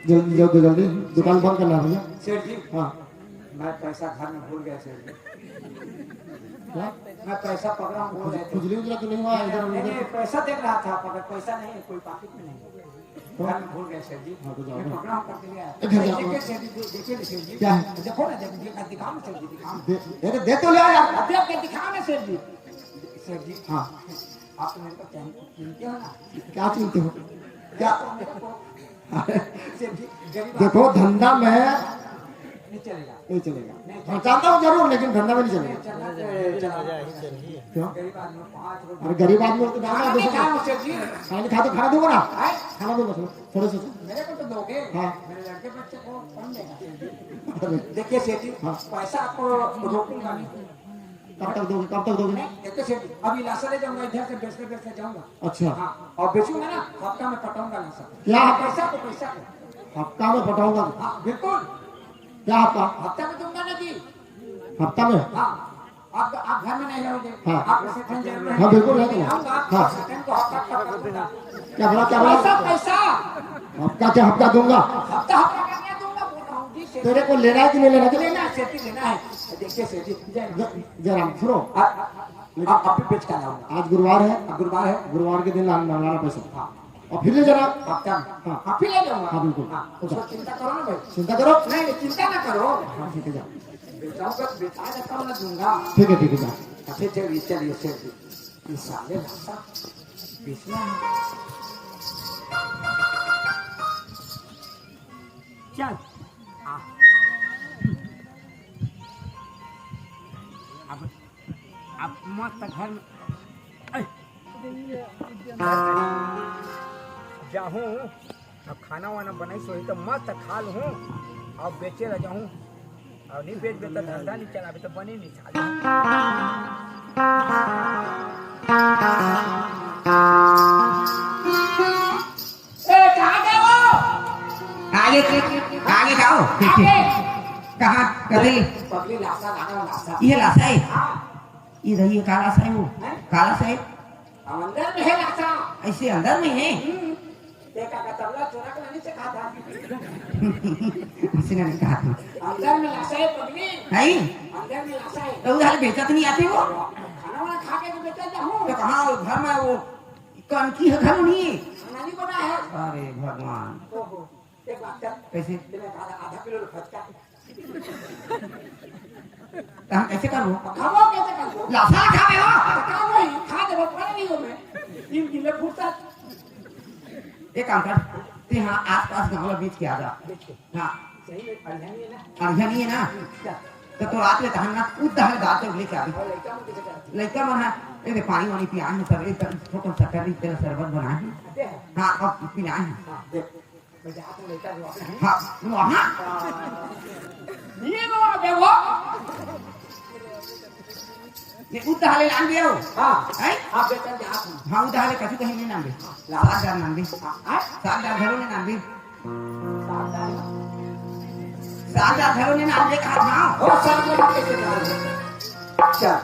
Speaker 2: जल्दी जल्दी जल्दी दुकान बंद करना है भैया।
Speaker 3: सेठ जी
Speaker 2: हाँ
Speaker 3: मैं पैसा घर में भूल गया सेठ जी।
Speaker 2: क्या
Speaker 3: मैं पैसा पकड़ा हूँ भूल गया था।
Speaker 2: खुजली उजला तो नहीं हुआ इधर
Speaker 3: नहीं
Speaker 2: उधर?
Speaker 3: नहीं पैसा देख रहा था मगर पैसा नहीं है कोई पॉकेट में नहीं है। घर में भूल गए सेठ जी।
Speaker 2: हाँ, तो जाओ
Speaker 3: मैं
Speaker 2: ना।
Speaker 3: पकड़ा हूँ करके लिया
Speaker 2: इधर जाओ।
Speaker 3: देखिए सेठ जी देखिए ना सेठ जी।
Speaker 2: क्या है?
Speaker 3: देखो ना देखिए दिखाओ ना सेठ जी दिखाओ।
Speaker 2: अरे दे तो ले यार।
Speaker 3: अब देख के दिखाओ ना सेठ जी। सेठ जी
Speaker 2: हाँ
Speaker 3: आप तो मेरे को चिंते हो ना?
Speaker 2: क्या चिंते हो क्या?
Speaker 3: सेठ जी गरीब
Speaker 2: देखो धंधा में
Speaker 3: नहीं चलेगा।
Speaker 2: नहीं चलेगा। हाँ, जानता हूँ जरूर लेकिन धंधा में नहीं चलेगा। क्यों?
Speaker 3: गरीब आदमी 5 रुपए
Speaker 2: अरे गरीब आदमी को तो डालना
Speaker 3: खाना
Speaker 2: दो
Speaker 3: नहीं
Speaker 2: सौ
Speaker 3: खाऊं सेठ जी।
Speaker 2: खाना खा तो खाना दूंगा ना।
Speaker 3: आए?
Speaker 2: खाना दूंगा थोड़े से।
Speaker 3: मेरे को तो दोगे।
Speaker 2: हाँ।
Speaker 3: मेरे लड़के बच्चे को कौन देगा सेठ जी?
Speaker 2: अरे,
Speaker 3: देखिए सेठ जी
Speaker 2: हाँ।
Speaker 3: पैसा आपको रोकूंगा नहीं।
Speaker 2: कब तक दोगे कब तक दोगे?
Speaker 3: देखिए सेठ जी अभी लाशा ले जाऊंगा इधर से बेचते जाऊंगा।
Speaker 2: अच्छा
Speaker 3: हाँ और बेचूंगा ना हफ्ता में पटाऊंगा लाशा।
Speaker 2: क्या?
Speaker 3: पैसा को
Speaker 2: हफ्ता में पटाऊंगा।
Speaker 3: हाँ बिल्कुल
Speaker 2: क्या हफ्ता?
Speaker 3: हफ्ता में दूंगा ना जी।
Speaker 2: हफ्ता में?
Speaker 3: हाँ आप घर में नहीं रहोगे।
Speaker 2: हाँ।
Speaker 3: आप सेकंड जरूर
Speaker 2: हाँ, बिल्कुल रहेंगे।
Speaker 3: आऊंगा।
Speaker 2: हाँ।
Speaker 3: सेकंड को हफ्ता का दूंगा।
Speaker 2: क्या बोला क्या
Speaker 3: पैसा
Speaker 2: बोला?
Speaker 3: पैसा
Speaker 2: हफ्ता क्या हफ्ता दूंगा?
Speaker 3: हफ्ता करने दूंगा बोल रहा हूँ जी सेठ।
Speaker 2: तेरे को लेना है कि नहीं लेना है?
Speaker 3: लेना है सेठ जी लेना है। देखिए सेठ जी
Speaker 2: जरा सुनो
Speaker 3: आप भी बेच कर लाऊंगा।
Speaker 2: आज गुरुवार है।
Speaker 3: अब गुरुवार है।
Speaker 2: गुरुवार के दिन लाना पैसा
Speaker 3: हाँ
Speaker 2: और फिर ले जाना।
Speaker 3: हफ्ता में
Speaker 2: हाँ।
Speaker 3: आप ही ले जाऊंगा।
Speaker 2: हाँ, बिल्कुल।
Speaker 3: हाँ उसको चिंता करो ना भाई।
Speaker 2: चिंता करो।
Speaker 3: नहीं चिंता ना करो।
Speaker 2: हाँ ठीक है जा।
Speaker 3: बेचाऊंगा बेचा जाता हूँ ना दूंगा।
Speaker 2: ठीक है जा।
Speaker 3: अच्छा चलिए चलिए सेठ जी ये साले लाशा बेचना है। चल आ। अब मस्त घर में जाऊँ अब खाना वाना बनाई सोई तो मस्त खा लूँ और बेचे रह जाऊँ और नहीं बेच तो धंधा नहीं चला तो बने नहीं साल
Speaker 1: आगे आगे जाओ कहाँ कभी
Speaker 3: पगली लाशा लाना लाशा
Speaker 1: ये लाशा है इधर ये काला सा है वो काला सा है
Speaker 3: अंदर में है लाशा
Speaker 1: ऐसे अंदर में है
Speaker 3: देखा का तबला चोरा के नहीं से कहा था
Speaker 1: किसी ने नहीं कहा था
Speaker 3: अंदर में लाशा है पगली
Speaker 1: नहीं
Speaker 3: अंदर में लाशा है
Speaker 1: तो उधर बेचत नहीं आती वो
Speaker 3: खाना वाना खा के तो बेचा जाऊँ
Speaker 1: तो कहाँ घर में वो कौन की है घर नहीं है
Speaker 3: खाना नहीं बना है
Speaker 1: अरे भगवान
Speaker 3: ओहो एक बात कर
Speaker 1: कैसे
Speaker 3: आधा किलो फटका
Speaker 1: तो हम कैसे करूँ
Speaker 3: खाओ कैसे करो
Speaker 1: लाशा खावे हो
Speaker 3: खाओ नहीं खा दे पड़ा नहीं हो मैं 3 किलो फुर्सत
Speaker 1: एक काम कर ते हाँ आस-पास गाँव में बीच के आ जा हाँ
Speaker 3: सही में अनजानी है ना
Speaker 1: अर्घ्य नहीं है ना तो रात में तहन ना कूद दहल दाते लेके आ
Speaker 3: और लड़का मुझे कैसे
Speaker 1: लड़का मन है ये पानी वानी पिया है सब एक छोटा सा कर तेरा शरबत बना है
Speaker 3: करते हैं
Speaker 1: हाँ अब पिया है
Speaker 3: हां देख मैं जहां से लड़का जो अपने
Speaker 1: हाँ वहाँ
Speaker 3: ये वो देखो
Speaker 1: ये उताले लान दियो
Speaker 3: हां
Speaker 1: है
Speaker 3: आप बेटा जहां
Speaker 1: हाँ उताले कछु कहीं नहीं नाम दे सात नाम दे
Speaker 3: हां
Speaker 1: सात घरों ने नाम दे
Speaker 3: सावधान
Speaker 1: सात घरों ने नाम दे कहा हाँ
Speaker 3: हो सब लोग कैसे जाओ चल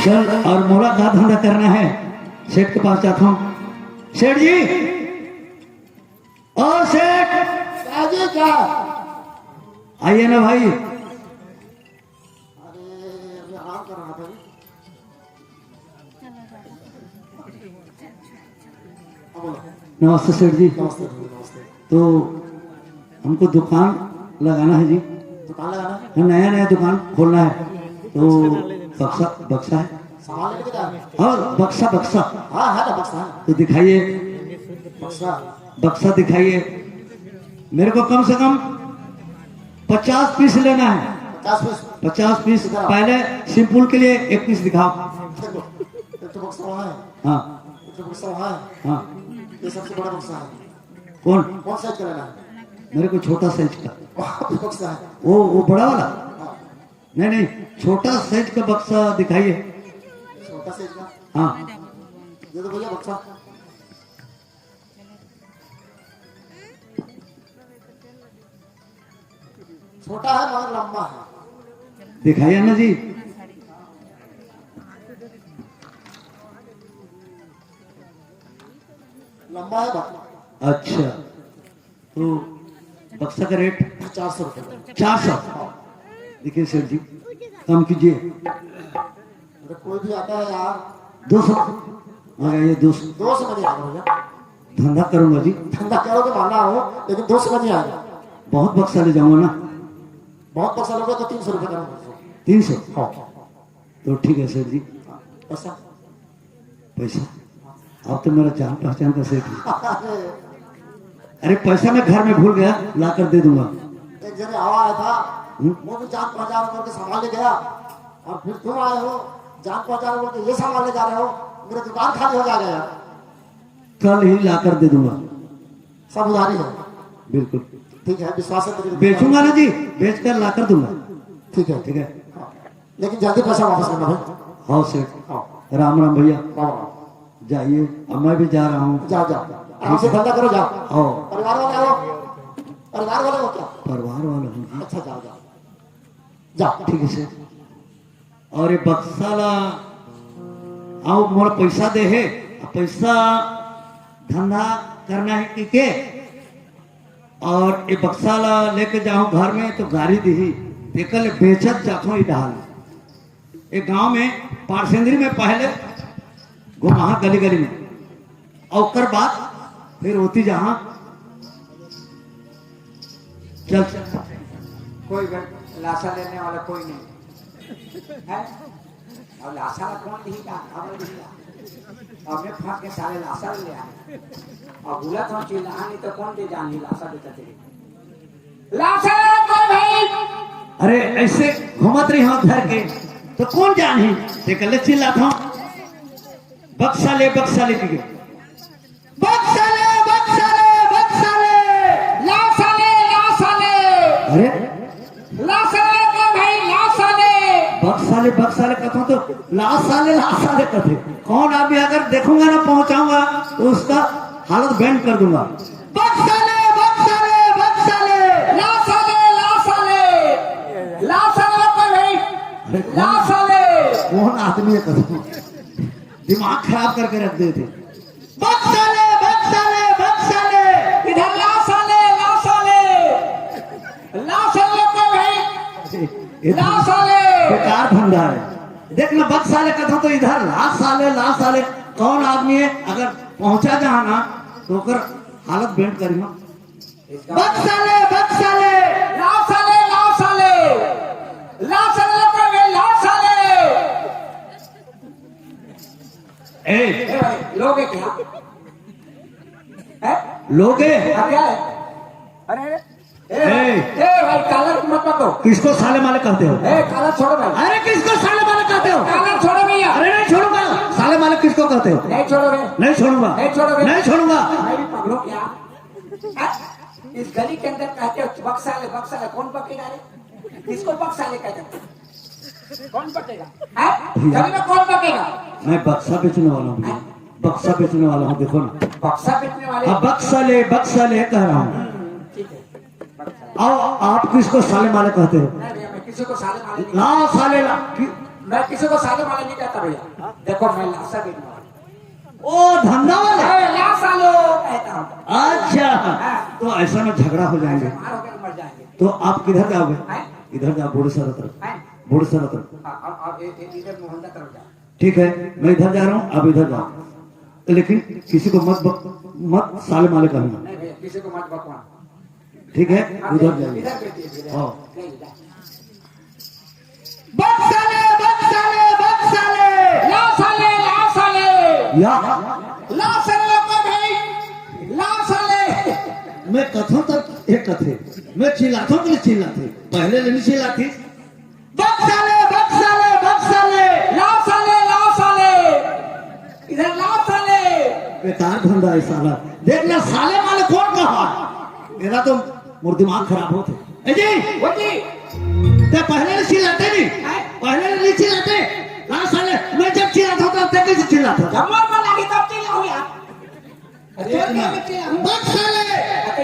Speaker 4: चल और मोला का धंधा करना है सेठ के पास जाता हूँ सेठ जी और सेठ
Speaker 2: राजे क्या
Speaker 4: आइए ना भाई
Speaker 2: अरे अभी आराम कर रहा था अब बोलो
Speaker 4: नमस्ते सेठ जी
Speaker 2: नमस्ते नमस्ते
Speaker 4: तो हमको दुकान लगाना है जी
Speaker 2: दुकान लगाना
Speaker 4: नया नया दुकान खोलना है तो बक्सा बक्सा है
Speaker 2: सामान लेके जा रहे हैं
Speaker 4: और बक्सा बक्सा
Speaker 2: हाँ है ना बक्सा है
Speaker 4: तो दिखाइए
Speaker 2: बक्सा
Speaker 4: बक्सा दिखाइए मेरे को कम से कम 50 पीस लेना है 50 पीस पहले सिंपल के लिए 1 पीस दिखाओ
Speaker 2: देखो एक तो बक्सा वहाँ है
Speaker 4: हाँ
Speaker 2: एक तो बक्सा वहाँ है
Speaker 4: हाँ
Speaker 2: ये सबसे बड़ा बक्सा है
Speaker 4: कौन
Speaker 2: कौन साइज का लेना है
Speaker 4: मेरे को छोटा साइज का
Speaker 2: वहाँ भी बक्सा है
Speaker 4: वो बड़ा वाला
Speaker 2: हाँ
Speaker 4: नहीं नहीं छोटा साइज का बक्सा दिखाइए
Speaker 2: छोटा साइज का
Speaker 4: हाँ
Speaker 2: ये तो भैया बक्सा छोटा है मगर लंबा है
Speaker 4: दिखाइए ना जी
Speaker 2: लंबा है बक्सा
Speaker 4: अच्छा तो बक्सा का रेट
Speaker 2: 400 रुपये
Speaker 4: 400 देखिए सर जी कम कीजिए
Speaker 2: अरे कोई भी आता है यार
Speaker 4: 200 लगाइए 200
Speaker 2: 200 में नहीं आएगा भैया
Speaker 4: धंधा करूंगा जी
Speaker 2: धंधा करोगे मानना हो लेकिन 200 में नहीं आएगा
Speaker 4: बहुत बक्सा ले जाऊंगा ना
Speaker 2: बहुत पैसा लोगे तो 300 रुपये करूंगा
Speaker 4: 300
Speaker 2: हाँ
Speaker 4: तो ठीक है सर जी
Speaker 2: पैसा
Speaker 4: पैसा आप तो मेरा जान पहचान का सेठ है
Speaker 2: अरे
Speaker 4: अरे पैसा मैं घर में भूल गया ला कर दे दूंगा
Speaker 2: एक जगह हवा आया था
Speaker 3: वो भी जान पहचान करके संभालने गया और फिर तुम आए हो जान पहचान करके ये संभालने जा रहे हो, मेरी दुकान खाली हो जाएगा यार।
Speaker 4: कल ही लाकर दे दूंगा।
Speaker 3: सब उधारी है।
Speaker 4: बिल्कुल
Speaker 3: ठीक है, विश्वास है तेरे।
Speaker 4: बेचूंगा ना जी, बेच कर लाकर दूंगा।
Speaker 3: ठीक है
Speaker 4: ठीक है,
Speaker 3: लेकिन जल्दी पैसा वापस करना भाई।
Speaker 4: हाँ सेठ,
Speaker 3: हाँ
Speaker 4: राम राम भैया,
Speaker 3: बाबा
Speaker 4: जाइए, अब मैं भी जा रहा हूँ।
Speaker 3: जाओ जाओ आराम से धंधा करो, जाओ।
Speaker 4: आओ,
Speaker 3: परिवार वाले हो, परिवार वाले हो क्या?
Speaker 4: परिवार वाला हूँ जी।
Speaker 3: अच्छा जाओ जाओ जाओ।
Speaker 4: ठीक है सेठ। और ये बक्साला आओ, मोर पैसा दे है, पैसा धंधा करना है कि के, और ये बक्साला लेके जाऊं घर में तो गाड़ी दी, देखल बेचत जाता हूँ डाल। एक गांव में पारसेंद्री में पहले घुमा गली गली में, और कर बाद फिर होती जहां चल चल।
Speaker 3: कोई लाशा लेने वाला कोई नहीं है। और लाशा कौन दिखेगा? खबर दिखेगा हमने फाट के सारे लाशा ले आए और बोला था चिल्ला नहीं तो कौन दे जानी लाशा देता तेरे लाशा कोई भाई।
Speaker 4: अरे ऐसे घूमत रही हो घर के तो कौन जानी, देखले चिल्ला था बक्साले बक्साले की
Speaker 1: बक्साले बक्साले बक्साले
Speaker 3: लाशाले लाशाले
Speaker 4: अरे
Speaker 3: लाशाले कोई भाई लाशाले
Speaker 4: बक्साले बक्साले कथो तो लाश साले कथे। कौन आदमी अगर देखूंगा ना पहुंचाऊंगा तो उसका हालत बैंड कर दूंगा।
Speaker 1: बक्साले बक्साले बक्साले
Speaker 3: लाशाले लाशाले लाशाले कोई भाई
Speaker 4: अरे
Speaker 3: लाशाले
Speaker 4: कौन आदमी है कथो, दिमाग खराब करके रख देते।
Speaker 1: बक्साले बक्साले बक्साले
Speaker 3: इधर लाशाले लाशाले लाशाले कोई भाई
Speaker 4: ये
Speaker 3: लाशाले
Speaker 4: बेकार धंधा है। देखना बक्साले कथो तो इधर लाश साले कौन आदमी है, अगर पहुंचा जहां ना तो कर हालत बैंड करी।
Speaker 1: बक्साले बक्साले
Speaker 3: लाशाले लाशाले लाशाले कोई भाई लाशाले
Speaker 4: ए
Speaker 3: लोगे क्या है?
Speaker 4: लोगे
Speaker 3: क्या है? अरे भाई कालर मत पकड़ो।
Speaker 4: किसको साले माले कहते हो?
Speaker 3: कालर छोड़ो भाई।
Speaker 4: अरे किसको साले माले कहते हो?
Speaker 3: कालर छोड़ो भैया।
Speaker 4: अरे नहीं छोड़ूंगा। साले माले किसको कहते हो?
Speaker 3: नहीं छोड़ोगे?
Speaker 4: नहीं छोड़ूंगा,
Speaker 3: नहीं छोड़ोगे?
Speaker 4: नहीं छोड़ूंगा।
Speaker 3: भाई पकड़ो क्या? इस गली के अंदर कहते हो बक्साले बक्साले, कौन पकड़ेगा रे? किसको बक्साले कहते हैं? कौन पकड़ेगा? गली में कौन पकड़ेगा?
Speaker 4: मैं बक्सा बेचने वाला हूँ, बक्सा बेचने वाला हूँ। देखो ना,
Speaker 3: बक्सा बेचने वाले।
Speaker 4: अब बक्साले बक्साले कह रहा हूँ।
Speaker 3: ठीक है।
Speaker 4: आओ, आप किसको साले माले कहते हो?
Speaker 3: नहीं भैया, मैं किसी को साले माले नहीं
Speaker 4: ला साले ला
Speaker 3: मैं किसी को साले माले नहीं कहता भैया। देखो मैं लाशा बेचने वाला
Speaker 4: ओ धंधा वाला।
Speaker 3: लाशा लो कहता हूँ।
Speaker 4: अच्छा, तो ऐसा में झगड़ा हो जाएंगे।
Speaker 3: मार होकर मर जाएंगे।
Speaker 4: तो आप किधर जाओगे?
Speaker 3: हैं?
Speaker 4: इधर जाओ, बूढ़े सर तरफ,
Speaker 3: हैं?
Speaker 4: बूढ़े सर तरफ।
Speaker 3: अब इधर मोहल्ला तरफ जाओ।
Speaker 4: ठीक है, मैं इधर जा रहा हूँ, आप इधर जाओ, लेकिन किसी को मत साले माले कहना।
Speaker 3: नहीं भैया, किसी को मत बकवान।
Speaker 4: ठीक है, उधर जाइए।
Speaker 3: इधर बैठिए।
Speaker 4: हाँ।
Speaker 1: बक्साले बक्साले बक्साले
Speaker 3: लाशाले लाशाले
Speaker 4: या
Speaker 3: लाशाले को भाई लाशाले।
Speaker 4: मैं कथों तक एक कथे, मैं चिल्लाथों के लिए चिल्लाते, पहले नहीं चिल्लाती।
Speaker 1: बक्साले बक्साले बक्साले
Speaker 3: लाशाले लाशाले इधर लाशाले।
Speaker 4: बेकार धंधा है साला। देखना साले माले कौन कहा, मेरा तो मोर दिमाग खराब होते। ए जी
Speaker 3: वो जी
Speaker 4: ते पहले नहीं चिल्लाते, नहीं पहले नहीं चिल्लाते। हाँ साले, मैं जब चिल्लाता था तब कैसे चिल्लाता था?
Speaker 3: जमर में लगी तब चिल्ला हो यार।
Speaker 4: देखना।
Speaker 1: बक्साले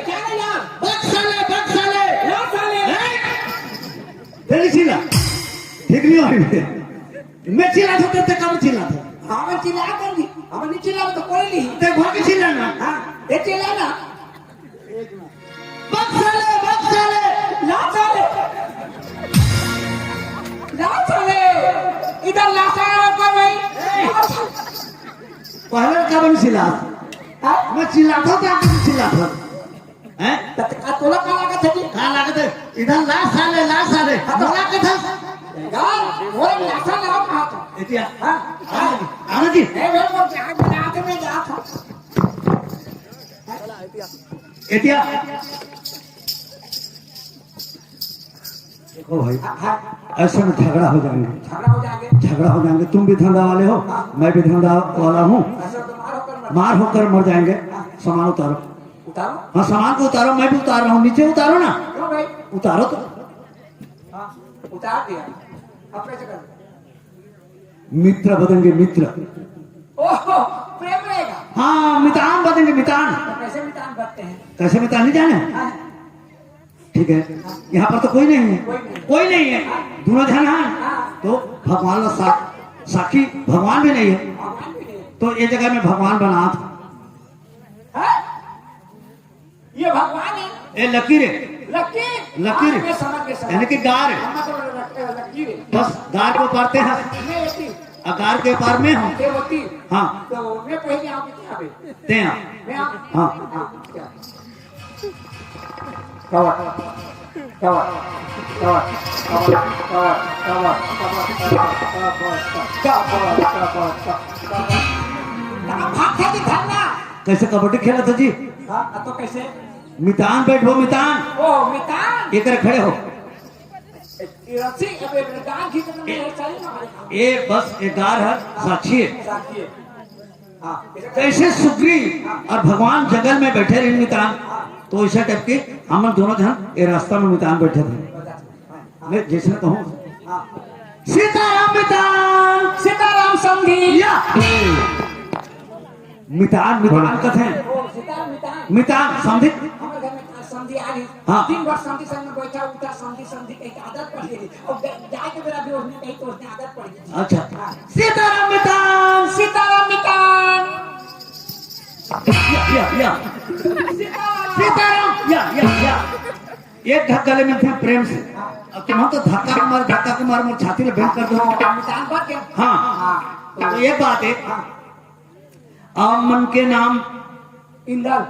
Speaker 3: क्या है यार?
Speaker 1: बक्साले बक्साले
Speaker 3: लाशाले
Speaker 4: तेरी चिल्ला ठीक नहीं हुई। मैं चिल्लाता था तब कब चिल्लाता?
Speaker 3: हमें चिल्ला कर दी, हमें नहीं चिल्ला तो कोई नहीं।
Speaker 4: ते भाग चिल्लाना।
Speaker 3: हाँ ये चिल्ला ना।
Speaker 1: बक्साले बक्साले
Speaker 3: लाशाले लाशाले इधर लाशाले को भाई।
Speaker 4: पहले कब नहीं चिल्ला, मैं चिल्लाता था कब चिल्लाता हैं?
Speaker 3: तोला काला का थी
Speaker 4: कहाँ लागत है? इधर ला साले बोला कथा।
Speaker 3: यार वो लाशा ना कहा था।
Speaker 4: एतिया
Speaker 3: हाँ
Speaker 4: आना जी,
Speaker 3: नहीं वे वो जहां बनाते में जा था।
Speaker 4: एतिया देखो भाई
Speaker 3: हाँ,
Speaker 4: ऐसे में झगड़ा हो जाएंगे,
Speaker 3: झगड़ा हो जाएंगे।
Speaker 4: झगड़ा हो जाएंगे। तुम भी धंधा वाले हो, मैं भी धंधा वाला हूँ,
Speaker 3: ऐसे तो
Speaker 4: मार होकर मर जाएंगे। सामान उतारो।
Speaker 3: उतारो।
Speaker 4: हाँ सामान को उतारो, मैं भी उतार रहा हूँ। नीचे उतारो ना,
Speaker 3: क्यों भाई?
Speaker 4: उतारो तो।
Speaker 3: हाँ, उतार दिया। अब कैसे कर?
Speaker 4: मित्र बनेंगे, मित्र।
Speaker 3: ओहो, प्रेम रहेगा।
Speaker 4: हाँ मितान बनेंगे, मितान।
Speaker 3: तो कैसे मितान बनते हैं?
Speaker 4: कैसे मितान नहीं जाने?
Speaker 3: हाँ,
Speaker 4: ठीक है, यहाँ पर तो कोई नहीं है,
Speaker 3: कोई नहीं।
Speaker 4: कोई नहीं है, दोनों जन हैं।
Speaker 3: हाँ।
Speaker 4: तो भगवान का साक्षी भगवान भी नहीं है,
Speaker 3: भगवान भी नहीं।
Speaker 4: तो ये जगह में भगवान बना था।
Speaker 3: हाँ? ये भगवान है।
Speaker 4: ये लकीर है,
Speaker 3: लकीर।
Speaker 4: लकीर।
Speaker 3: हाँ, मैं समझ गया, समझ
Speaker 4: यानी कि गार है।
Speaker 3: हम तो लकीर है।
Speaker 4: बस गार को पारते हैं,
Speaker 3: मैं लकीर।
Speaker 4: गार के पार में हम।
Speaker 3: देवती।
Speaker 4: हाँ
Speaker 3: तो मैं पहले आप क्या बे?
Speaker 4: ते हैं।
Speaker 3: मैं आप।
Speaker 4: हाँ
Speaker 3: क्या? कवर कवर कवर कवर
Speaker 4: कैसे कबड्डी खेला था जी?
Speaker 3: तो कैसे?
Speaker 4: मितान बैठो, मितान
Speaker 3: ओ मितान
Speaker 4: एक खड़े हो।
Speaker 3: रस्सी अबे गान खींचने में चली ना हमारे।
Speaker 4: ये बस एक गार है, साक्षी है।
Speaker 3: साथी है। हाँ,
Speaker 4: कैसे सुग्री और भगवान जंगल में बैठे रहे मितान, तो ऐसा टाइप के हम दोनों जन ये रास्ता में मितान बैठे थे। मैं जैसे कहूँ सीताराम मितान,
Speaker 3: सीताराम समधी।
Speaker 4: या मितान मितान कथे
Speaker 3: ओ सीताराम मितान।
Speaker 4: मितान समझे।
Speaker 3: हमारे घर में समधी आ रही।
Speaker 4: हाँ।
Speaker 3: दिन भर समधी संग में बैठा उठा समधी समधी कहीं आदत पड़ गई और जाए के बेरा भी उसने कहीं तो उसने आदत पड़ गई।
Speaker 4: अच्छा सीताराम मितान,
Speaker 3: सीताराम मितान।
Speaker 4: या सीताराम या एक धक्का ले में थे प्रेम से। अब तुम तो धक्का के मार छाती में बेंच कर दो।
Speaker 3: मितान बढ़ गया।
Speaker 4: हाँ तो ये बात है। आप मन के नाम
Speaker 3: इंदल।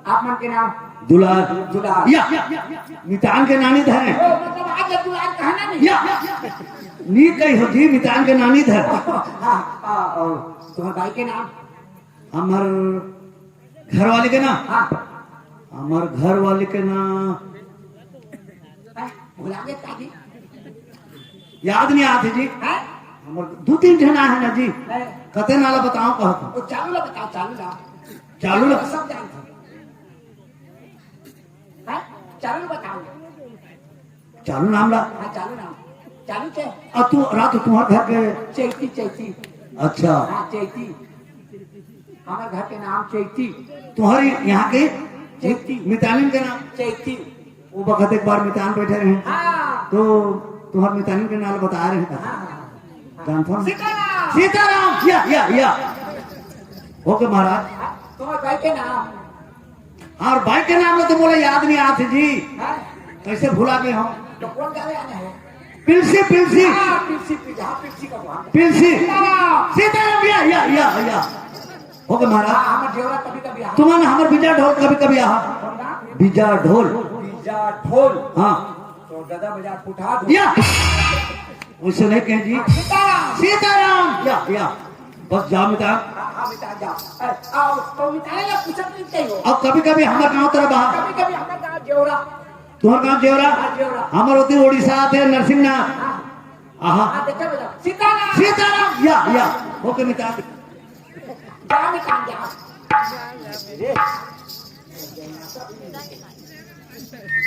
Speaker 3: आप मन के नाम
Speaker 4: दुलार,
Speaker 3: दुलार।
Speaker 4: या मितान के नानी धर
Speaker 3: ओ मतलब आज दुलार कहना नहीं।
Speaker 4: या नी कही हो जी, मितान के नानी धर।
Speaker 3: हाँ, और तुम्हारे भाई के नाम?
Speaker 4: हमार घर वाले के नाम,
Speaker 3: हाँ,
Speaker 4: हमार घर वाले के नाम
Speaker 3: भुला गए ताकि
Speaker 4: याद नहीं आते जी।
Speaker 3: है?
Speaker 4: हमार दो तीन जना है ना जी,
Speaker 3: नहीं,
Speaker 4: कते नाला बताओ कहत।
Speaker 3: वो चालू ला बताओ, चालू ला।
Speaker 4: चालू ला?
Speaker 3: सब जानते हैं। चालू ला बताओ।
Speaker 4: चालू नाम ला।
Speaker 3: हाँ, चालू नाम। चालू के
Speaker 4: और तू रात तुम्हारे घर के।
Speaker 3: चैती चैती।
Speaker 4: अच्छा
Speaker 3: हाँ, चैती। हमारे घर के नाम चैती।
Speaker 4: तुम्हारी यहाँ के
Speaker 3: चैती।
Speaker 4: मितानिन के नाम
Speaker 3: चैती।
Speaker 4: वो बखत एक बार मितान बैठे रहे,
Speaker 3: हाँ,
Speaker 4: तो तुम्हारे मितानिन के नाम बता रहे हैं।
Speaker 3: हाँ,
Speaker 4: जानता हूँ
Speaker 3: सीताराम।
Speaker 4: सीताराम। या ओके महाराज।
Speaker 3: तुम्हारे भाई के नाम?
Speaker 4: और भाई के नाम तो बोले याद नहीं आते जी,
Speaker 3: है?
Speaker 4: कैसे भुला गए हम?
Speaker 3: तो कौन गावे आना है?
Speaker 4: पिलसी पिलसी
Speaker 3: हाँ, पिलसी हाँ, पिलसी का वहाँ।
Speaker 4: पिलसी
Speaker 3: सीताराम।
Speaker 4: सीताराम। या ओके
Speaker 3: हाँ,
Speaker 4: महाराज।
Speaker 3: हमारे जेवरा कभी कभी आ।
Speaker 4: तुम्हारे हमारे बीजा ढोल कभी कभी आ।
Speaker 3: कौन गा?
Speaker 4: बीजा ढोल।
Speaker 3: बीजा ढोल।
Speaker 4: हाँ
Speaker 3: तो गदा बजा उठा दो।
Speaker 4: या उसे नहीं कहें जी।
Speaker 3: सीताराम।
Speaker 4: सीताराम। या बस जाओ मिता।
Speaker 3: हाँ, मिटा जाओ। आओ, तो मिटाने लग पूछत नहीं चाहिए हो।
Speaker 4: अब कभी कभी हमारे गाँव तरफ आ।
Speaker 3: कभी कभी हमारे गाँव जेवरा।
Speaker 4: तुम्हारे गाँव जेवरा,
Speaker 3: हाँ, जेवरा।
Speaker 4: हमारे होती उड़ीसा थे नरसिंहनाथ।
Speaker 3: हाँ,
Speaker 4: आहा
Speaker 3: हाँ, देखते बजा। सीताराम।
Speaker 4: सीताराम। या ओके मिता।
Speaker 3: जा मिटा जा।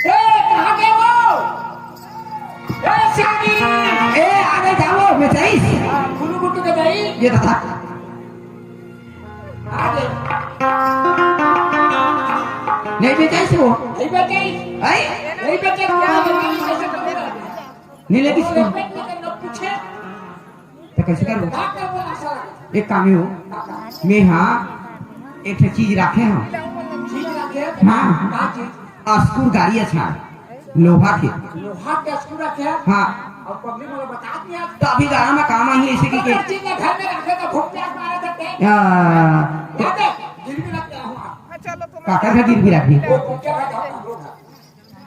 Speaker 3: कहाँ गए वो? श्यामी।
Speaker 1: आगे जाओ मिठाई।
Speaker 3: गुल्लू गुट्टू के गई।
Speaker 1: ये था
Speaker 3: आगे।
Speaker 1: नहीं मिठाई से वो
Speaker 3: नहीं बेटे।
Speaker 1: आई
Speaker 3: नहीं बेटे, क्या जवानी कैसे करूँगा?
Speaker 1: नहीं लगी इसको।
Speaker 3: रेस्पेक्ट नहीं करना, पूछे।
Speaker 1: तो कैसे करूँ?
Speaker 3: क्या कर बोला साला?
Speaker 1: एक काम ही हो,
Speaker 3: काका।
Speaker 1: मैं हाँ एक ठे चीज रखे हम।
Speaker 3: चीज रखे?
Speaker 1: हाँ।
Speaker 3: क्या चीज?
Speaker 1: अस्कुर गाड़ी अच्छा है, लोहा के।
Speaker 3: लोहा के स्क्रू रखे?
Speaker 1: हाँ
Speaker 3: और पब्लिक वाला बता दिया।
Speaker 1: तो अभी गाड़ा में काम आई ऐसे की
Speaker 3: तो हर चीज ने घर में रखे तो भूख प्यास मारे थे। याद है? गिरवी रख के रहूँ आप।
Speaker 1: काका का गिर भी रखी।
Speaker 3: वो क्या है? जाओ हम लोग हैं।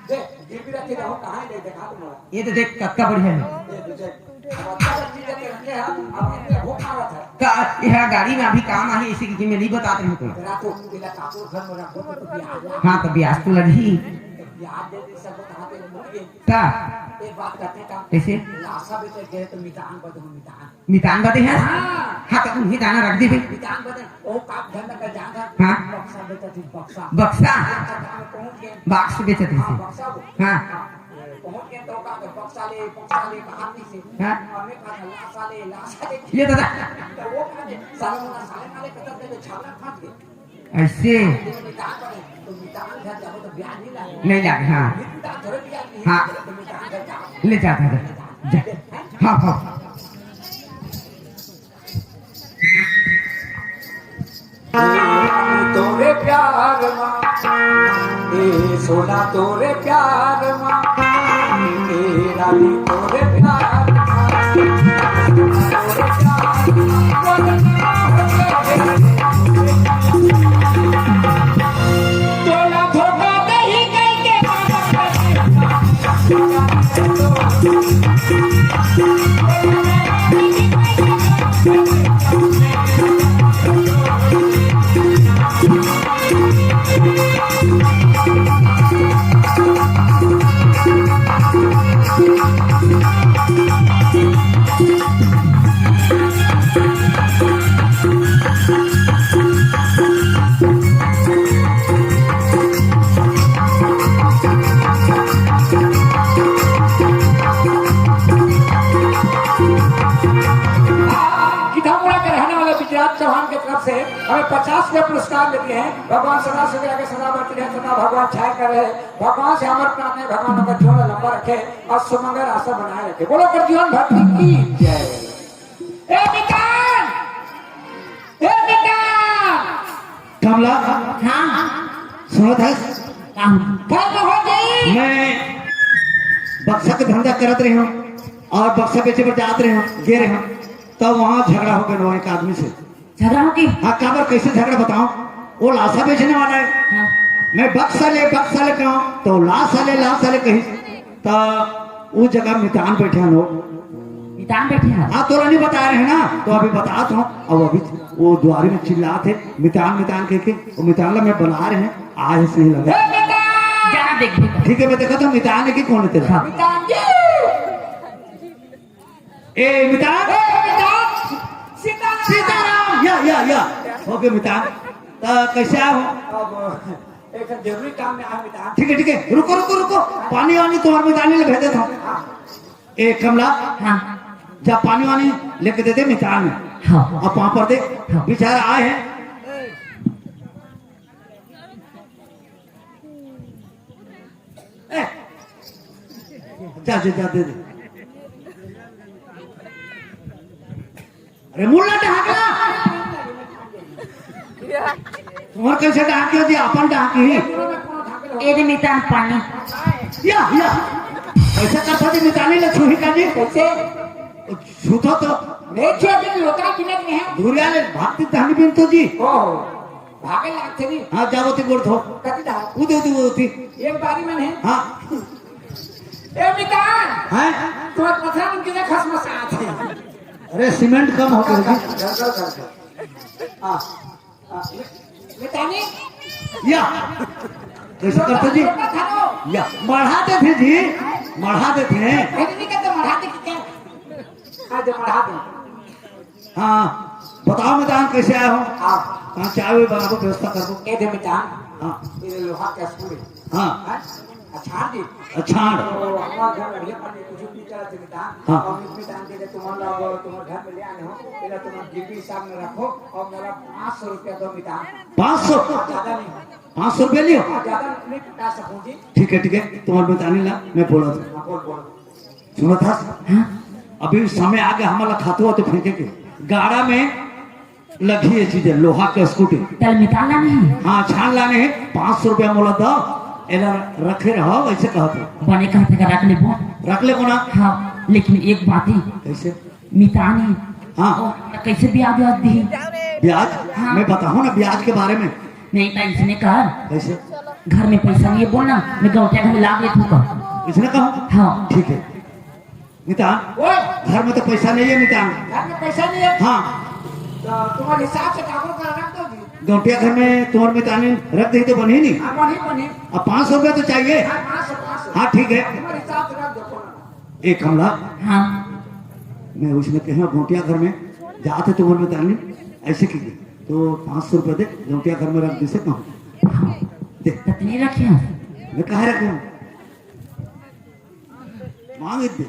Speaker 3: देख, गिरवी रख के रहूँ, कहाँ है? देखा तुम लोग।
Speaker 1: ये तो देख कक्का बढ़िया है। यह गाड़ी में अभी काम आई ऐसे की मैं नहीं बताते हूँ तुम। हाँ तो ब्याज तो लगी। क्या
Speaker 3: एक बात करते हैं का
Speaker 1: कैसे?
Speaker 3: लाशा भी तो गए तो मितान बदो मितान
Speaker 1: मितान बाते हैं
Speaker 3: हाँ।
Speaker 1: हाँ तो ही दाना रख दी भाई
Speaker 3: मितान बदन ओ काप धंधा कर जाता
Speaker 1: हाँ।
Speaker 3: बक्सा बेचा थी बक्सा
Speaker 1: बक्सा
Speaker 3: पहुंच गए
Speaker 1: बाक्स बेचत
Speaker 3: हाँ
Speaker 1: थी
Speaker 3: बक्सा
Speaker 1: हाँ
Speaker 3: पहुंच गए तो का बक्सा ले कहां से
Speaker 1: हाँ।
Speaker 3: हमने कहा लाशा ले
Speaker 1: ये दादा
Speaker 3: तो वो कहा साले माले कतर दे छाला फाड़ दे
Speaker 1: ऐसे
Speaker 3: मितान बदन तो मितान घर जाओ तो ब्याज नहीं लागे
Speaker 1: नहीं लागे हाँ
Speaker 3: मितान थोड़े ब्याज नहीं
Speaker 1: हाँ।
Speaker 3: तो मितान घर जाओ
Speaker 1: ले जाता था जा हाँ हाँ
Speaker 3: तोरे प्यार माँ ए सोना तोरे प्यार माँ ए रानी तोरे प्यार माँ तोरे प्यार तोला धोखा नहीं करके किताबुरा के रहने वाले विजयात चौहान की तरफ से हमें 50 रुपये पुरस्कार मिले हैं। भगवान सदा सुखी के सदा बढ़ती रहे, सदा भगवान छाया कर रहे। भगवान से अमर प्रार्थना है, भगवान का जीवन लंबा रखे और सुमंगल आशा बनाए रखे। बोलो कर जीवन भक्ति की जय। ए मितान, ए मितान,
Speaker 4: कमला
Speaker 1: हाँ
Speaker 4: सुनो था
Speaker 3: कब हो गई?
Speaker 4: मैं बक्सा के धंधा करत रही हूँ और बक्सा बेचे पर जात रहे हूँ गे रहे हूँ तब वहाँ झगड़ा हो गया एक आदमी से।
Speaker 1: झगड़ा हो गई
Speaker 4: हाँ काबर कैसे झगड़ा बताऊं? वो लाशा बेचने वाला है,
Speaker 1: हाँ
Speaker 4: मैं बक्सा ले कहूँ तो लाशा ले कही तो उस जगह मितान बैठे हैं लोग।
Speaker 1: मितान बैठे हैं
Speaker 4: हाँ तो नहीं बता रहे हैं ना, तो अभी बताता हूँ। अब अभी वो द्वारे में चिल्लाते मितान मितान कह के वो मितान में बुला रहे हैं, आज से नहीं लगा।
Speaker 3: ए मितान,
Speaker 1: जाना देख
Speaker 4: ठीक है मैं देखा था मितान है कि कौन है तेरा?
Speaker 3: मितान जी,
Speaker 4: ए मितान,
Speaker 3: ए मितान, सीताराम,
Speaker 4: सीताराम, या ओके मितान कैसे आए हो?
Speaker 3: अब एक जरूरी काम में आ मितान।
Speaker 4: ठीक है रुको पानी वानी तुम्हारे मितान ले भेज देता हूँ। ए कमला
Speaker 1: हाँ
Speaker 4: जब पानी वानी लेके दे दे मितान में,
Speaker 1: हाँ
Speaker 4: अब वहां पर दे
Speaker 1: हाँ।
Speaker 4: बेचारा आए हैं। ए, जा दे दे। अरे मुल्ला ढाकला तुम्हारे कैसे ढाकी होती अपन ढाकी
Speaker 1: ए दे मितान पानी
Speaker 4: या ऐसा करता थी मितानी ले छुही का जी
Speaker 3: कैसे?
Speaker 4: छूतो तो
Speaker 3: नहीं छोड़ लोटा किनत में है।
Speaker 4: धुरिया ले भागती धानी बिन तो जी
Speaker 3: ओह, भागे लागते नहीं।
Speaker 4: हाँ जावती गोड़ थो
Speaker 3: कति दा?
Speaker 4: उदी
Speaker 3: एक बारी में है।
Speaker 4: हाँ
Speaker 3: ए मितान,
Speaker 4: हैं
Speaker 3: तो पथरा में किने खसमस आते हैं।
Speaker 4: अरे सीमेंट कम हो गया
Speaker 3: हाँ, मितानी,
Speaker 4: या कैसे करते जी
Speaker 3: लोटा थारो।
Speaker 4: या बढ़ाते थे जी बढ़ाते थे
Speaker 3: ऐसे नहीं कहते मढ़ाते कि क्या? आज मढ़ाते।
Speaker 4: हाँ बताओ मैदान कैसे आए हो?
Speaker 3: आओ,
Speaker 4: कहाँ चाय हुई बना दो व्यवस्था कर दो।
Speaker 3: ए दे मितान,
Speaker 4: हाँ
Speaker 3: ये लोहा का स्पूरी।
Speaker 4: हाँ
Speaker 3: अच्छा जी।
Speaker 4: अच्छा
Speaker 3: तो हमारे घर में ये पानी कुछ भी चला थे मितान।
Speaker 4: हाँ।
Speaker 3: और मितान के लिए तुम्हारा लोग तुम्हारे घर में ले आने हो, पहले तुम्हारे गिरवी हिसाब में रखो और मेरा 500 रुपया दो मितान।
Speaker 4: 500
Speaker 3: ज्यादा नहीं,
Speaker 4: 500 रुपये लियो।
Speaker 3: ज्यादा नहीं पटा सकूं जी।
Speaker 4: ठीक है तुम्हारे बताने ला मैं बोला था
Speaker 3: हाँ, बोल।
Speaker 4: सुना था अभी समय आ गया हमारा खातो तो फेंके के गाड़ा में लगी है चीजें लोहा के स्कूटी
Speaker 1: तल मितान लाने हैं
Speaker 4: हाँ छान लाने हैं 500 रुपया मोला दो एला रखे रहो ऐसे कहते
Speaker 1: बने कहते का रख ले वो
Speaker 4: रख ले कोना
Speaker 1: हाँ लेकिन एक बात ही
Speaker 4: कैसे
Speaker 1: मितानी
Speaker 4: हाँ
Speaker 1: कैसे ब्याज ब्याज दी
Speaker 4: ब्याज
Speaker 1: हाँ।
Speaker 4: मैं बताऊँ ना ब्याज के बारे में
Speaker 1: नहीं तो इसने कर
Speaker 4: कैसे
Speaker 1: घर में पैसा नहीं है बोलना मैं गौटिया घर में लाभ ले तू
Speaker 4: इसने कहो
Speaker 1: हाँ
Speaker 4: ठीक है नितान
Speaker 3: ओए,
Speaker 4: घर में तो पैसा नहीं है नितान
Speaker 3: घर में पैसा नहीं है।
Speaker 4: हाँ
Speaker 3: तो तुम्हारे हिसाब से काबू कर रख दो जी।
Speaker 4: गौटिया घर में तुम्हारे मितानी रख दी तो बनी नहीं
Speaker 3: हाँ, बनी।
Speaker 4: अब 500 रुपया तो चाहिए
Speaker 3: हाँ, 500।
Speaker 4: हाँ ठीक है
Speaker 3: तुम्हारे हिसाब से रख दो।
Speaker 4: एक कमला
Speaker 1: हाँ
Speaker 4: मैं उसमें कहीं गोटिया घर में जाते तो बोल बताने ऐसे की तो 500 रुपये दे गोटिया घर में रख दे सकता हूँ दे
Speaker 1: कितनी रखी
Speaker 4: मैं कहा रखूँ मांग दे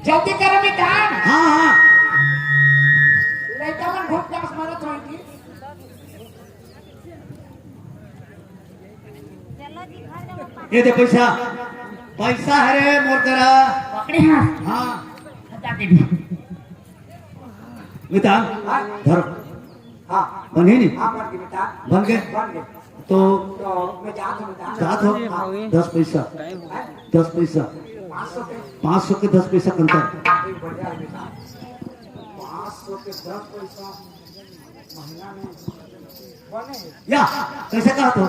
Speaker 3: जल्दी करो मिठान
Speaker 4: हाँ हाँ
Speaker 3: लड़का मन भूख प्यास मरत होगी
Speaker 4: ये दे पैसा पैसा है रे मोर तेरा
Speaker 1: पकड़े हाँ
Speaker 4: हाँ
Speaker 1: हजार दे दी
Speaker 4: मिता धर
Speaker 3: हाँ
Speaker 4: बने नहीं
Speaker 3: हाँ बन गई मिठान
Speaker 4: बन गए
Speaker 3: बन गए
Speaker 4: तो
Speaker 3: तो मैं जात हूँ मिठान
Speaker 4: साथ हो 10 पैसा 10 पैसा
Speaker 3: 500 के
Speaker 4: 500 के 10 पैसा कंतर
Speaker 3: एक बढ़िया है मिठान 500 के 10 पैसा महीना में बने
Speaker 4: या कैसे कहा तो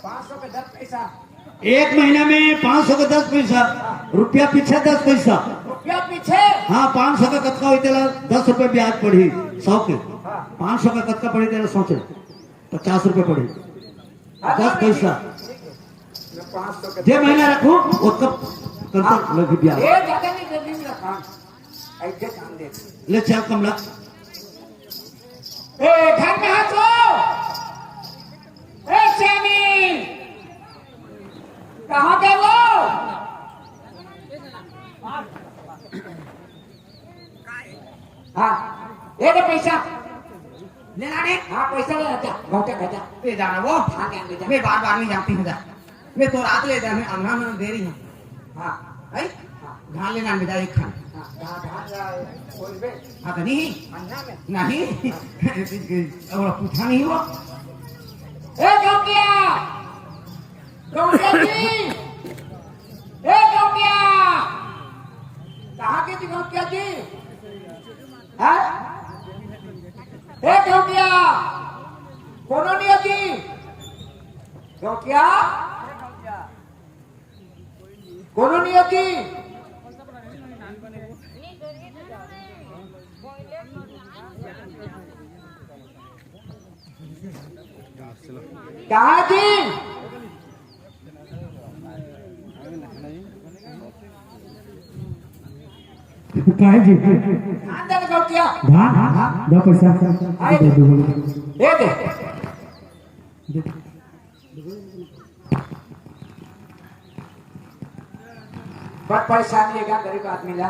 Speaker 3: 500 के 10 पैसा
Speaker 4: एक महीने में 500 के 10 पैसा रुपया पीछे 10 पैसा
Speaker 3: रुपया पीछे
Speaker 4: हाँ 500 का कतका हुई तेरा 10 रुपये ब्याज पड़ी 100 के 500 का कतका पड़ी तेरा सोचे 50 रुपये पड़ी 10 पैसा
Speaker 3: 500 के
Speaker 4: जे महीना रखू वो कब कंतर लगी ब्याज
Speaker 3: ये ज्यादा नहीं जल्दी में रखा ऐसे काम दे
Speaker 4: ले चल कमला
Speaker 3: ए घर में हाथ लो ए श्यामी कहाँ गए वो हाँ ये दे पैसा
Speaker 1: लेना नहीं
Speaker 3: हाँ पैसा ले जा घोटे भेजा
Speaker 1: ले जाना वो
Speaker 3: हाँ ले जा
Speaker 1: मैं बार बार नहीं जाती हूँ जा मैं तो रात ले जाने अंगना में दे रही हूँ
Speaker 3: हाँ
Speaker 1: आई धान लेना बेटा एक खान
Speaker 3: हाँ हाँ बोल बे
Speaker 1: हाँ तो नहीं
Speaker 3: अन्ना में
Speaker 1: नहीं और पूछा नहीं वो
Speaker 3: ए गौकिया गौकिया जी ए गौकिया कहाँ की थी गौकिया जी हाँ ए गौकिया कोनो नहीं जी गौकिया कोनो नहीं जी कहाँ थी
Speaker 5: काहे जी
Speaker 3: अंदर गौकिया
Speaker 5: धान दो पैसा
Speaker 3: आए दे दे बड़ परेशानी है क्या गरीब आदमी ला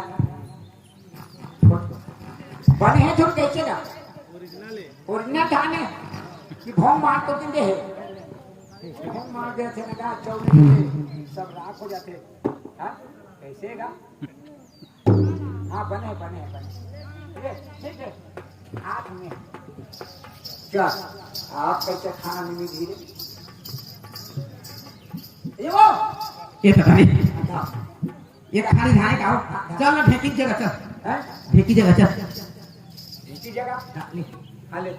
Speaker 3: बने हैं झूठ कैसे ना ओरिजिनल धान है कि भोंग मार तो दिन दे है भोंग मार दे थे ना चौने सब राख हो जाते हाँ कैसे गा हाँ बने बने बने ठीक है हाथ में क्या आप कैसे खाना नहीं धीरे ये वो
Speaker 1: ये पता नहीं ये खाली धाने का हो चल ना ढेकी की जगह चल
Speaker 3: है
Speaker 1: ढेकी जगह चल
Speaker 3: इसी जगह
Speaker 1: ले
Speaker 3: हाँ ले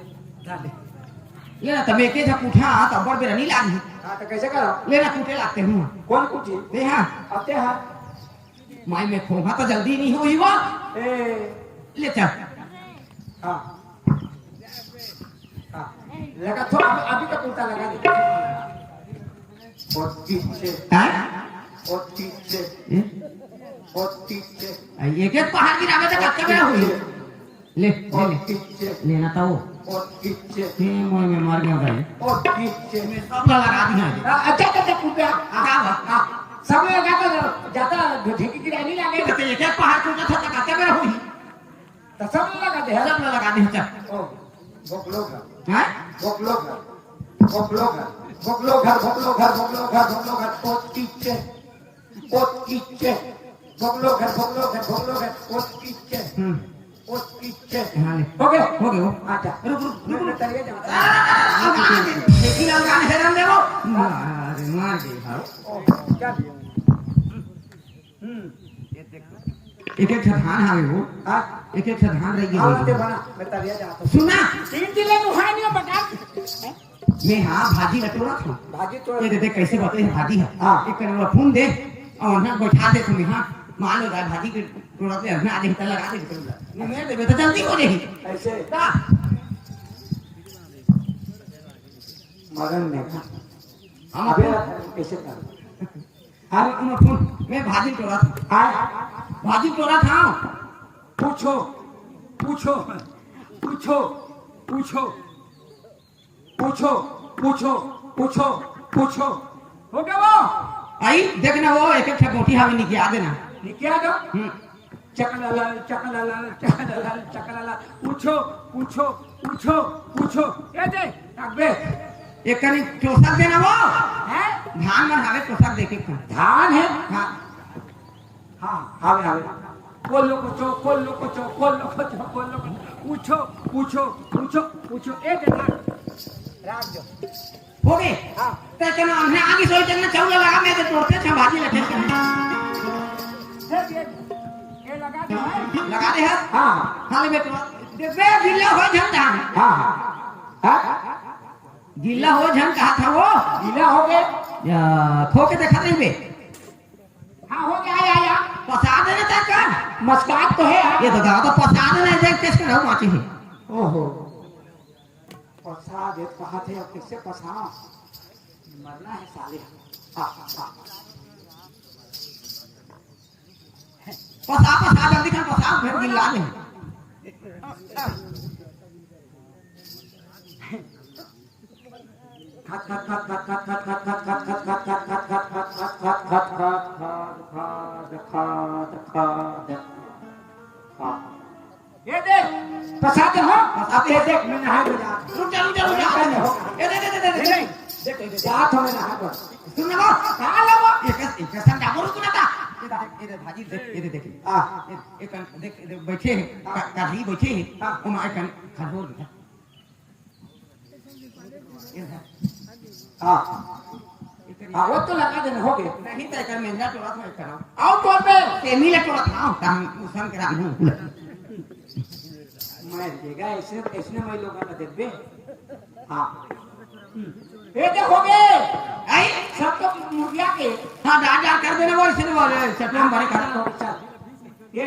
Speaker 1: ले ना तब एक ही पूछा तब बड़ बेरा नहीं लागी
Speaker 3: हाँ तो कैसे करो
Speaker 1: ले ना कूटे लागते हूँ
Speaker 3: कौन पूछी
Speaker 1: ले हाँ
Speaker 3: आते हैं
Speaker 1: माई में खोहा तो जल्दी नहीं हुई वो
Speaker 3: ए
Speaker 1: ले चल
Speaker 3: हाँ हाँ लगा थोड़ा अभी का पूछता लगा दे और पीछे
Speaker 1: हैं
Speaker 3: और पीछे और पीछे
Speaker 1: एक एक पहाड़ की नामे तक कब बेरा हुई ले
Speaker 3: और
Speaker 1: ले
Speaker 3: पीछे
Speaker 1: लेना था वो
Speaker 3: और पीछे
Speaker 1: ये मोय में मार गया भाई
Speaker 3: और पीछे
Speaker 1: मैं सब लगा दिया
Speaker 3: अच्छा अच्छा पूछा
Speaker 1: आगा
Speaker 3: हाँ सब में जाता जाता ढेकी की रानी लागे
Speaker 1: तो एक एक पहाड़ टूटा था तक कब बेरा हुई
Speaker 3: तो सब में लगा दे
Speaker 1: सब लगा दी चल
Speaker 3: ओ भोकलो घर
Speaker 1: हैं
Speaker 3: भोकलो घर भोकलो घर भोकलो घर भोकलो घर भोकलो घर भोकलो घर और पीछे भोकलो घर भोकलो घर भोकलो घर और पीछे
Speaker 1: हाँ ले
Speaker 3: हो गया
Speaker 1: हो गया वो
Speaker 3: अच्छा
Speaker 1: रुक रुक रुक रुक
Speaker 3: तरिए जाता
Speaker 1: देखी ना गाने हैरान दे वो मार गई भाई
Speaker 3: क्या
Speaker 1: एक एक धान हावे वो
Speaker 3: हाँ
Speaker 1: एक एक धान रही
Speaker 3: हाँ
Speaker 1: है
Speaker 3: ते बना मैं तरिए जाता
Speaker 1: सुना
Speaker 3: तीन दिले मुहाई नहीं बता
Speaker 1: मैं हाँ भाजी लटोरा था
Speaker 3: भाजी तो
Speaker 1: ये देख कैसे बताते हैं भाजी है
Speaker 3: हाँ।
Speaker 1: एक करने फोन दे और ना बैठा दे तुम्हें हाँ मान लो गाय भाजी के टोड़ा पे अपने आधे घंटा लगा दे मैं दे तो जल्दी हो जाएगी
Speaker 3: ऐसे
Speaker 1: का
Speaker 3: मगन में का
Speaker 1: हम
Speaker 3: अबे
Speaker 1: अपन
Speaker 3: कैसे कर
Speaker 1: अरे उन फोन मैं भाजी टोरा था भाजी टोरा था
Speaker 3: पूछो पूछो पूछो पूछो पूछो पूछो पूछो पूछो हो गया वो
Speaker 1: आई देखना वो एक एक मोटी हमें नहीं किया देना
Speaker 3: निकिया दो चकलालाल चकलालाल चकलालाल चकलालाल पूछो पूछो पूछो पूछो ये दे अबे
Speaker 1: एक कनी टोसक देना वो
Speaker 3: हैं
Speaker 1: धान में हमें टोसक देखे का
Speaker 3: धान है
Speaker 1: हाँ
Speaker 3: हाँ हावे हावे कोल्लो कोचो कोल्लो कोचो कोल्लो कोचो कोल्लो पूछो पूछो पूछो पूछो ए दे धान राख दो
Speaker 1: हो गए
Speaker 3: हाँ
Speaker 1: ते कना हमने आगे सोच चलना चौला लगा मैं तो टोड़ते थे भाजी लगे
Speaker 3: ये लगा दो है
Speaker 1: लगा दे है
Speaker 3: हाँ
Speaker 1: हां ले बेटवा बे गिल्ला हो झन धान
Speaker 3: हाँ हाँ
Speaker 1: गिल्ला हो झन कहा था वो
Speaker 3: गीला हो गए
Speaker 1: या खो के देखा नहीं बे
Speaker 3: हाँ हो गया आया
Speaker 1: पसा देना तक का
Speaker 3: मस्कात तो है
Speaker 1: ये तो दादा पसा देना देख कैसे रहू माची है
Speaker 3: ओहो पसा दे कहा थे अब किससे पसा मरना है साले हाँ हाँ
Speaker 1: पसा जल्दी कर पसा फिर गिल्ला ले
Speaker 3: खत खत खत खत खत खत खत खत खत खत खत खत खत खत खत खत खत ये देख पसाते हो
Speaker 1: पसाते
Speaker 3: ये देख मैं नहा के जा
Speaker 1: रुक जा ए दे
Speaker 3: देख जा तो मैं नहा कर
Speaker 1: सुन ना कहां ले वो एक संग डाबो रुक ना था ये भाजी देख ये देख एक देख बैठे काढ़ी बैठे ओ माय कन खजूर
Speaker 3: हाँ हाँ वो तो लगा देना हो गया
Speaker 1: नहीं तय कर मेंढा टोरा था करा
Speaker 3: आओ तो पे
Speaker 1: तेनी ले टोरा था हम उसन करा हूं
Speaker 3: मैं देगा इसने इसने मैं लोगों ने देख बे हाँ ये देखो गए
Speaker 1: आई
Speaker 3: सब तो मुर्गिया के
Speaker 1: हां डाल कर देना वो इसने बोले चटन भरे कर
Speaker 3: ये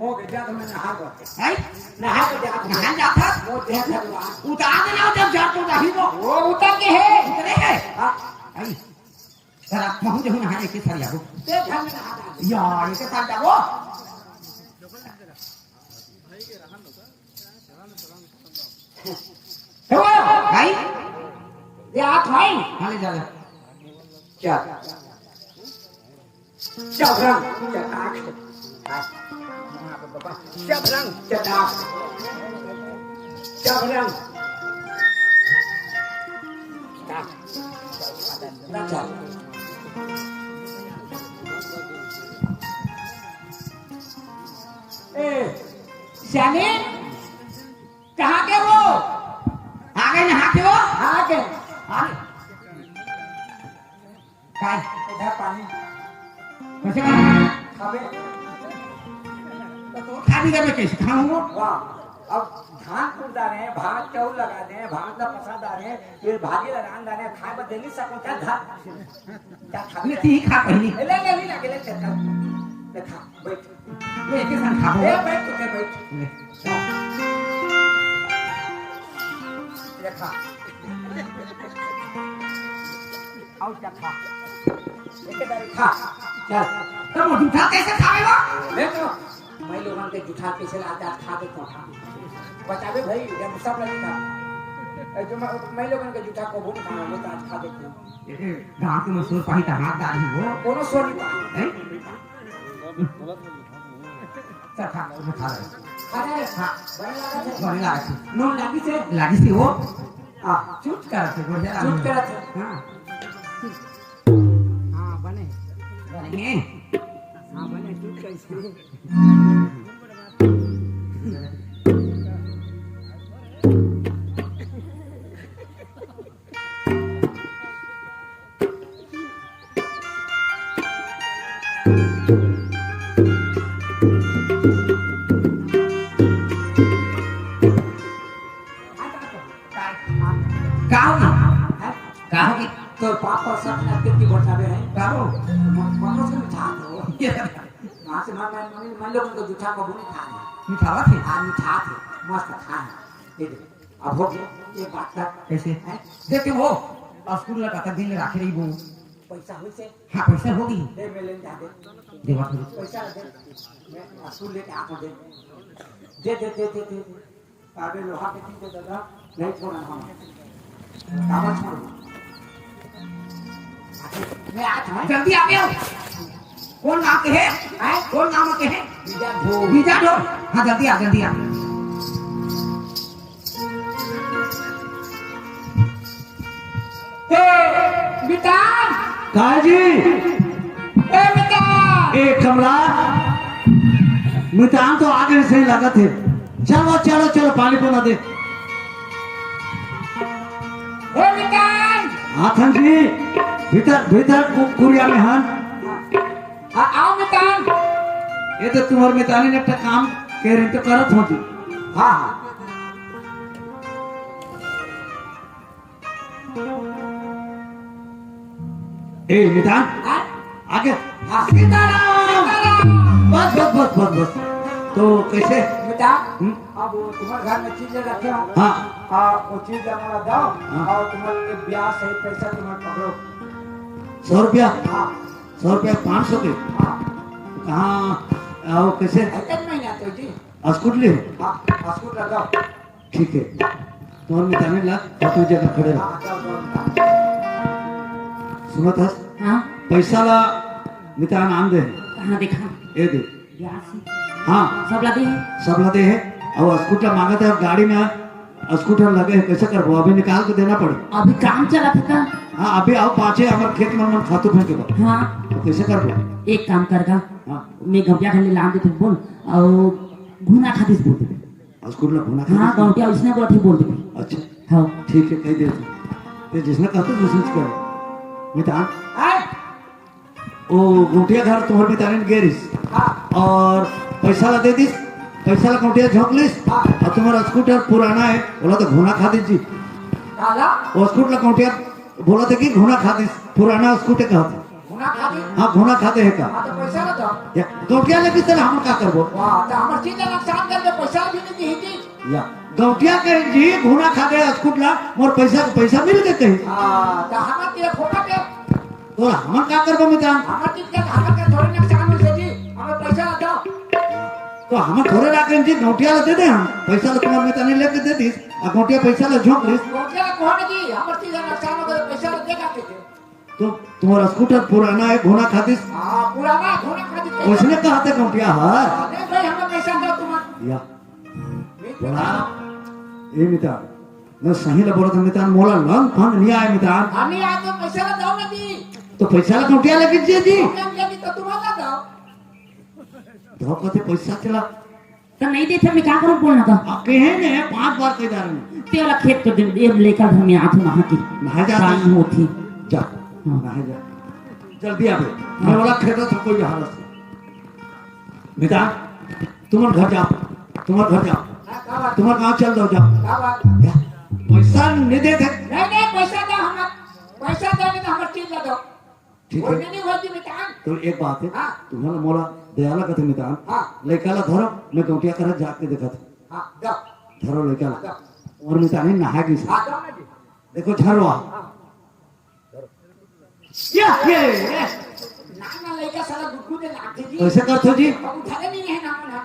Speaker 3: हो गया जा तो मैं नहा कर
Speaker 1: आई
Speaker 3: नहा के जा
Speaker 1: नहा जाता
Speaker 3: वो देख लगा
Speaker 1: उतार देना जब जा तो जाही वो
Speaker 3: वो उतर के है
Speaker 1: उतरे है
Speaker 3: हाँ
Speaker 1: आई जरा महू जहू नहाने के सरिया को
Speaker 3: देख हम नहा
Speaker 1: यार ये के साथ जाओ
Speaker 3: हो
Speaker 1: आई
Speaker 3: ये हाथ भाई
Speaker 1: हां ले जा ले
Speaker 3: क्या Cabrang, cetak. Cabrang, cetak. Cabrang. Cetak. श्यामी कहाँ के वो
Speaker 1: आ गए नहा के वो
Speaker 3: आ गए
Speaker 1: काय
Speaker 3: इधर पानी
Speaker 1: कैसे
Speaker 3: खावे
Speaker 1: तो खा भी गए कैसे खाऊंगा
Speaker 3: वाह अब धान कूट डाले हैं भात चाउल लगा दे भात का पसा डाले हैं फिर भाजी लगान डाले खाए पर देनी सको क्या धान क्या खा
Speaker 1: मैं ती खा पहली
Speaker 3: ले ले ले लगे ले चल देखा बैठ
Speaker 1: ये के संग खाबो
Speaker 3: ए बैठ तो बैठ देखा आओ क्या खा एक बार खा चल
Speaker 1: तो वो जूठा कैसे खाएगा
Speaker 3: देखो मैं लोगों के जूठा कैसे लाता खा के तो खा बचावे भाई जब सब लगी था जो मैं लोगों के जूठा को भूख खाना वो आज खा देते
Speaker 1: ये गांव के मशहूर पाही टमाटर डाली वो
Speaker 3: कोनो सोनी पा
Speaker 1: हैं चल खा वो खा रहे
Speaker 3: खा रहे
Speaker 1: हाँ
Speaker 3: बड़ी लगा थे
Speaker 1: बड़ी लागी थी
Speaker 3: नून लगी से
Speaker 1: लागी थी वो
Speaker 3: हां
Speaker 1: चूट कर थे बढ़िया
Speaker 3: चूट करा थे
Speaker 1: हां
Speaker 3: हां बने
Speaker 1: बने
Speaker 3: हां बने चूट कैसे तो पापा सब कितनी बचावे हैं
Speaker 1: कारो
Speaker 3: मनो से मिठा दो वहां से मन लोगों को जूठा को बुनी खा
Speaker 1: मिठावा थे
Speaker 3: आ मिठा थे मस्त खाए ये अब हो गया ये बात था
Speaker 1: कैसे
Speaker 3: हैं?
Speaker 1: देखते हो स्कूल लगा तक दिन राखे रही वो
Speaker 3: पैसा हुई से
Speaker 1: हाँ पैसा होगी
Speaker 3: दे मैं लेने जा दे
Speaker 1: देवा थोड़ी
Speaker 3: पैसा दे मैं स्कूल लेके आऊँ दे दे दे दे दे दे अबे लोहा के चीज दे दादा नहीं छोड़ना हम कागज छोड़ मैं आज मैं
Speaker 1: जल्दी आ गया कौन नाम के है कौन नाम के है
Speaker 3: बीजा धो
Speaker 1: बीजा दो हाँ जल्दी आ जल्दी आ
Speaker 3: बिटान
Speaker 4: काय जी
Speaker 3: ए बिटान
Speaker 4: ए कमला मितान तो आगे से ही लगा थे चलो चलो चलो पानी पिला दे
Speaker 3: ए बिटान
Speaker 4: हाथन जी भीतर भीतर कुरिया में हन
Speaker 3: आओ बिटान
Speaker 4: ये तो तुम्हारे मितानी ने একটা काम कह रहे तो करत होती
Speaker 3: हाँ हाँ
Speaker 4: ए मितान
Speaker 3: हाँ
Speaker 4: आगे
Speaker 3: हाँ
Speaker 4: बस बस बस बस बस तो कैसे
Speaker 3: बिटान अब वो तुम्हारे घर में चीजें रखे हो
Speaker 4: हाँ
Speaker 3: वो चीज हमारा दो और तुम्हारे ब्याह सही पैसा तुम्हारे पकड़ो
Speaker 4: 100 रुपया
Speaker 3: हाँ
Speaker 4: 100 रुपया 500 के
Speaker 3: हाँ
Speaker 4: कहाँ आओ कैसे
Speaker 3: एक महीना तो जी
Speaker 4: अस्कुटली
Speaker 3: हाँ स्कूल लगाओ
Speaker 4: ठीक है तुम्हारे मितानी लग और तू जगह खड़े रह
Speaker 3: हाँ जाओ
Speaker 4: सुनो था
Speaker 1: हाँ
Speaker 4: पैसा ला मितान आम दे
Speaker 1: कहाँ देखा
Speaker 4: ये दे
Speaker 1: ब्यासी
Speaker 4: हाँ
Speaker 1: सब लगे हैं
Speaker 4: सब लदे है और स्कूटर मांगते है और गाड़ी में स्कूटर लगे है कैसे करबो अभी निकाल के देना पड़े
Speaker 1: अभी काम चला था
Speaker 4: हाँ अभी आओ पाछे हमारे खेत में मन खातू फेंके बा
Speaker 1: हाँ
Speaker 4: तो कैसे करबो
Speaker 1: एक काम करगा
Speaker 4: हाँ
Speaker 1: मैं गंपिया खाली लाम देते बोल और घुना खातीस बोल देते
Speaker 4: स्कूटर भुना
Speaker 1: हाँ
Speaker 4: खा
Speaker 1: गंपिया उसने बोला बोल देते
Speaker 4: अच्छा
Speaker 1: हाँ
Speaker 4: ठीक है कह दे तो जिसने कहते दूसरी करे मितान ओ गुटिया घर तुम्हारे मितान ने गेरिस
Speaker 3: हाँ
Speaker 4: और पैसा ला दे दिस पैसा ला गुटिया झोंक लिस
Speaker 3: हाँ।
Speaker 4: और तुम्हारा स्कूटर पुराना है बोला तो घुना खा दीजिए
Speaker 3: काला
Speaker 4: वो स्कूटर ला गुटिया बोला था कि घुना खा दिस पुराना स्कूटर का था
Speaker 3: गुना खा दी
Speaker 4: हाँ घुना खाते है का
Speaker 3: हाँ तो पैसा ना दो
Speaker 4: या गौटिया लेके चल हम का करबो
Speaker 3: वाह तो हमारे चीज नुकसान करके पैसा भी नहीं दी थी
Speaker 4: या गौटिया कहे जी घुना खा दे स्कूटर मोर पैसा मिल गए कहीं
Speaker 3: हाँ तो हमारे तेरे फोटा के
Speaker 4: तो हम का करबो मितान
Speaker 3: हमारे चीज के हमारे के थोड़ी नुकसान हो से जी हमें पैसा ना दो
Speaker 4: तो हम थोड़े राखें जी गौटिया ला दे दे हम पैसा ला तुम्हारे मितान लेके दे दिस और गौटिया पैसा ला झोंक लिस
Speaker 3: गोटिया कौन जी हमारे चीज नुकसान हो गए पैसा देगा किसे
Speaker 4: तो तुम्हारा स्कूटर पुराना है घुना खादिस
Speaker 3: हाँ पुराना घोड़ा खा दी
Speaker 4: उसने कहा था गौटिया हर
Speaker 3: नहीं भाई हमें पैसा दो तुम्हारे
Speaker 4: या बोला ए मितान मैं सही ला बोला था मितान मोला लंग फंग नहीं आए मितान
Speaker 3: हमें आज तो पैसा ना दो ना जी
Speaker 4: तो पैसा ला गौटिया लेके दे दी
Speaker 3: हमने लगी तो तुम्हारा दो
Speaker 4: तो कहते पैसा चला
Speaker 1: तो नहीं देते मैं क्या करूँ बोलना था
Speaker 4: आप कहे ने 5 बार कह जा रहे हैं
Speaker 1: तेरा खेत तो दिन ये लेकर घर में आती वहाँ की
Speaker 4: नहा जा
Speaker 1: शाम होती
Speaker 4: जा नहा जा जल्दी आ गए मैं बोला खेतो था कोई हालत से मितान तुम्हारे घर जाओ तुम्हारे घर जाओ
Speaker 3: हाँ
Speaker 4: तुम्हारे गाँव चल दो जाओ
Speaker 3: क्या बात
Speaker 4: या, पैसा नहीं देते
Speaker 3: नहीं पैसा दो हमें पैसा दो नहीं तो हमारे चीज ला दो
Speaker 4: ठीक
Speaker 3: वो
Speaker 4: है
Speaker 3: नहीं होती मितान
Speaker 4: तो एक बात है
Speaker 3: हाँ।
Speaker 4: तुम्हारा मोला दयाला कथे मितान
Speaker 3: हाँ।
Speaker 4: लेकाला धरो मैं गौटिया कर जाके देखा था
Speaker 3: हाँ दो
Speaker 4: धरो लेकाला और मितान नहा गई
Speaker 3: हाँ दो ना जी
Speaker 4: देखो झरवा
Speaker 3: हाँ
Speaker 4: ये
Speaker 3: ना लेकर साला गुड्डू दे लाके जी
Speaker 4: कैसे करते जी
Speaker 3: अब उठाने नहीं है ना ना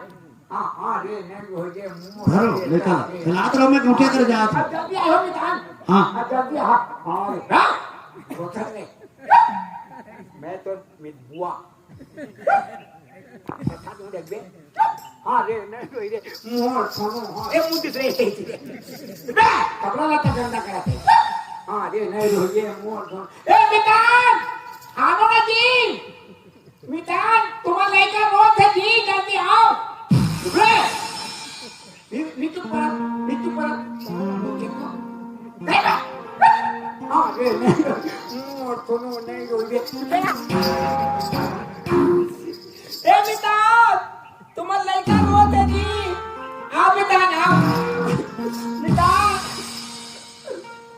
Speaker 3: हाँ हाँ रे नहीं हो जे मुंह
Speaker 4: धरो लेकाला खिलात रहो मैं गौटिया कर जा था
Speaker 3: अब जल्दी आओ मितान
Speaker 4: हाँ
Speaker 3: अब जल्दी हाँ हाँ रोचक ने मैं तो बुआ अच्छा तुम देख बे हाँ रे नहीं कोई रे मुंह सुनो हाँ ए मुंह दिख रही है बे कपड़ा लाता गंदा कराते हाँ रे नहीं रो ये मुंह सुनो ए मितान आओ ना जी मितान तुम्हारा लड़का रोज है जी जल्दी आओ रे नीतू पर नहीं हाँ रे नहीं मुंह सुनो नहीं रो ये ए मितान तुम्हारा लड़का रोज है जी आओ मितान आओ मितान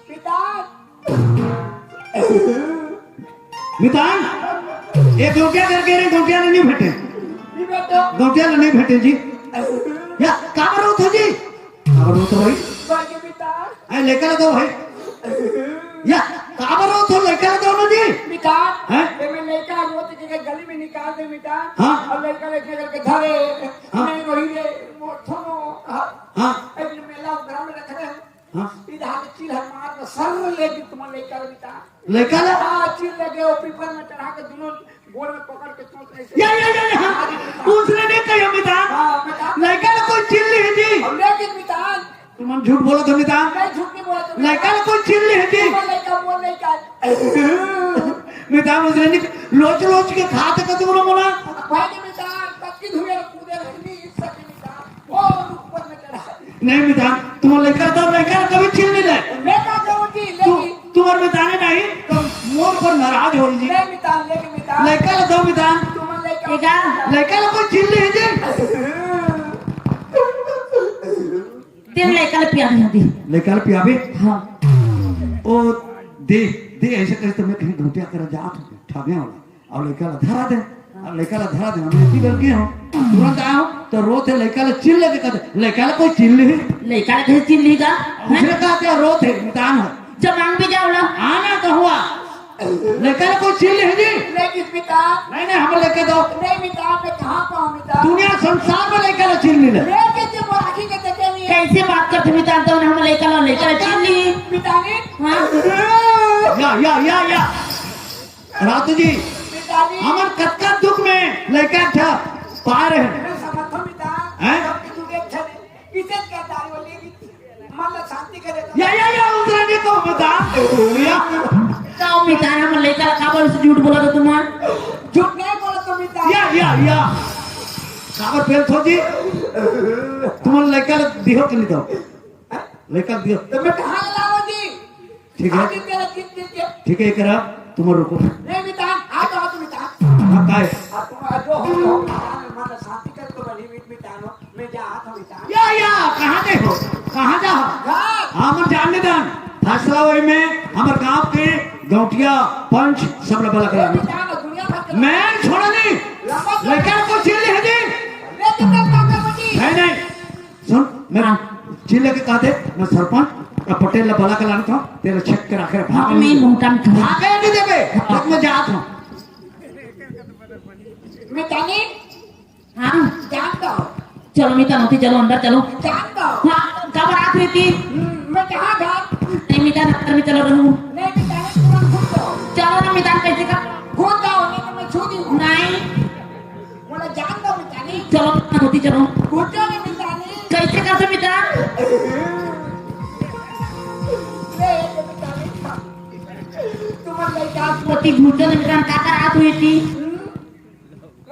Speaker 3: मितान
Speaker 4: मितान ये गौटिया करके रे गौटिया नहीं भेटे
Speaker 3: ये बेटो
Speaker 4: गौटिया नहीं भेटे जी या का करो तो जी का करो तो भाई
Speaker 3: बाकी मितान
Speaker 4: अरे लेकर दो भाई या काबर हो तो लेकर दो ना जी
Speaker 3: मितान
Speaker 4: हैं?
Speaker 3: ये मैं लेकर रोते के गली में निकाल दे मितान
Speaker 4: हाँ?
Speaker 3: और लेकर लेके करके धरे
Speaker 4: हाँ?
Speaker 3: मैं वही रे मोठनो
Speaker 4: हाँ
Speaker 3: एक मेला ग्राम में रख रहे
Speaker 4: हाँ
Speaker 3: इधर के चिल हर मार के सर लेके तुम लेकर मितान
Speaker 4: लेकर
Speaker 3: हां चिल लगे वो पीपर में चढ़ा के दोनों गोल में पकड़ के चोट ऐसे
Speaker 4: या हाँ उसने नहीं कहा मितान
Speaker 3: हां मितान
Speaker 4: लेकर कोई चिल्ली है जी
Speaker 3: और लेके मितान
Speaker 4: तुम झूठ बोलो तो मितान
Speaker 3: नहीं झूठ नहीं बोला तुम
Speaker 4: लेकर कोई चिल्ली है जी
Speaker 3: लेकर बोल नहीं कर
Speaker 4: मितान उसने नहीं लोच लोच के खाते का तुम लोग बोला
Speaker 3: भाई के मितान कच्ची धुए कूदे रहनी इस सब मितान वो ऊपर में चढ़ा
Speaker 4: नहीं मितान तुम लेकर दो लेकर कभी चिल्ली नहीं
Speaker 3: मैं का कहूंगी
Speaker 4: तू
Speaker 3: लेकिन
Speaker 4: तुम्हारे मिताने नहीं तो मोर पर नाराज हो जी
Speaker 3: नहीं मितान लेके मितान
Speaker 4: लेकर दो मितान
Speaker 3: तुम लेकर
Speaker 6: ठीक है
Speaker 4: लेकर कोई चिल्ली है जी
Speaker 6: तेरे लेकर पिया दी
Speaker 4: लेकर पियाबे
Speaker 6: हाँ
Speaker 4: ओ दे दे ऐसे करे तो मैं कहीं घुटिया कर जात हूँ ठागे वाला और लेकर धरा दे और लेकर धरा दे मैं इतनी करके हूँ तुरंत आया हूँ तो रोते लेकर चिल्ल के कहते लेकर कोई चिल्ली है
Speaker 6: लेकर कैसे चिल्ली का
Speaker 4: उसने कहते रोते मितान है
Speaker 6: जब मांग भी जाओ ना
Speaker 4: आना तो हुआ लेकर कोई चिल्ली है जी
Speaker 3: लेकिन मितान
Speaker 4: नहीं नहीं हम लेकर दो
Speaker 3: नहीं मितान मैं कहाँ पाऊँ मितान
Speaker 4: दुनिया संसार में लेकर चिल्ली ले
Speaker 3: लेके जब राखी के देते नहीं है
Speaker 6: कैसे बात करते मितान तो हम लेकर चिल्ली
Speaker 3: मितानी
Speaker 6: हाँ
Speaker 4: या रातू जी
Speaker 3: मितानी
Speaker 4: हमार कत्का दुख में लेकर था पा रहे हैं
Speaker 3: मैं समझता मितान
Speaker 4: हैं?
Speaker 3: सबकी तू देख चले इसे क्या दारू वाली मन ला शांति करे
Speaker 4: या उतरने को बता या
Speaker 6: तो मितान हम लेकर काबर से झूठ बोला तो तुम्हारा
Speaker 3: झूठ नहीं बोला तो मितान
Speaker 4: या काबर फेल थो जी तुम लेकर दिहो के लिए दो लेकर दियो
Speaker 3: तो मैं कहाँ लाऊं जी
Speaker 4: ठीक है।
Speaker 3: आगे तेरा किस किस के
Speaker 4: ठीक है करा तुम रुको
Speaker 3: नहीं मितान आ जाओ तुम मितान
Speaker 4: हाँ काय
Speaker 3: अब तुम आ जो हो मितान मन ला शांति करे तो बड़ी मितान हो मैं जा आता हूँ मितान
Speaker 4: या कहाँ गए हो कहाँ जा
Speaker 3: घाट
Speaker 4: हम जानने दान फैसला वही में हमारे गांव के गौटिया पंच सब लोग बला करा
Speaker 3: मितान दुनिया भर के
Speaker 4: मैं छोड़ा नहीं लेकर को चिल्ली है जी
Speaker 3: लेके चल काका मुझे
Speaker 4: नहीं सुन मैं चिल्ले के कहते मैं सरपंच और पटेल बला के लाना था तेरा चेक करा कर भाग
Speaker 6: मैं भूटान खा
Speaker 4: भागे नहीं देवे तब मैं जात हूँ
Speaker 3: मितानी
Speaker 6: हाँ
Speaker 3: जानता हूँ
Speaker 6: चलो मितान होती चलो अंदर चलो
Speaker 3: जानता हूँ
Speaker 6: हाँ काबर रात हुई थी
Speaker 3: मैं कहाँ घाट
Speaker 6: नहीं मितान अंदर में चलो रहूं
Speaker 3: नहीं मितानी तुरंत घूम जाओ
Speaker 6: चलो ना मितान कैसे का
Speaker 3: घूम जाओ नहीं तो मैं छू दी हूँ
Speaker 6: नहीं
Speaker 3: मुझे जानता हूँ मितानी
Speaker 6: चलो मितान होती चलो
Speaker 3: घूम जाओ नहीं मितानी
Speaker 6: कैसे कैसे मितान
Speaker 3: ले ये मितानी तुम्हारे लिए क्या
Speaker 6: होती भूटान में मितान काका रात हुई थी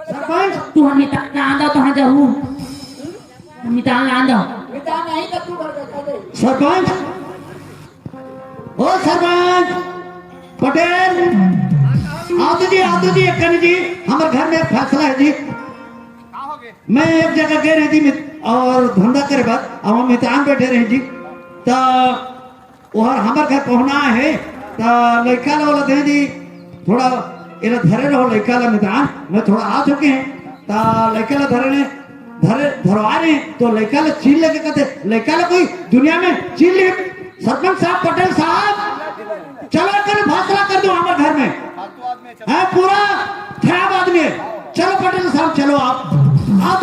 Speaker 4: सरपंच
Speaker 6: तू हम मितान ना आंदा तो हाँ जाऊँ मितान ना आंदा
Speaker 3: मितानी नहीं तो तू कर दे
Speaker 4: सरपंच ओ सरपंच पटेल आदू जी एक जी हमारे घर में एक फैसला है जी मैं एक जगह गए रहे थी और धंधा करे बाद अब हम मितान बैठे रहे जी तो वहाँ हमारे घर पहुंचना है तो लड़का वाला दे जी थोड़ा इला धरे रहो लड़का ला मितान मैं थोड़ा आ चुके हैं तो लड़का ला धरवा रहे हैं तो लड़का ला चील लेके कहते लड़का ला कोई दुनिया में चील ले सरपंच साहब पटेल साहब चलो कर फैसला कर दो हमारे घर में है पूरा खराब आदमी है चलो पटेल साहब चलो आप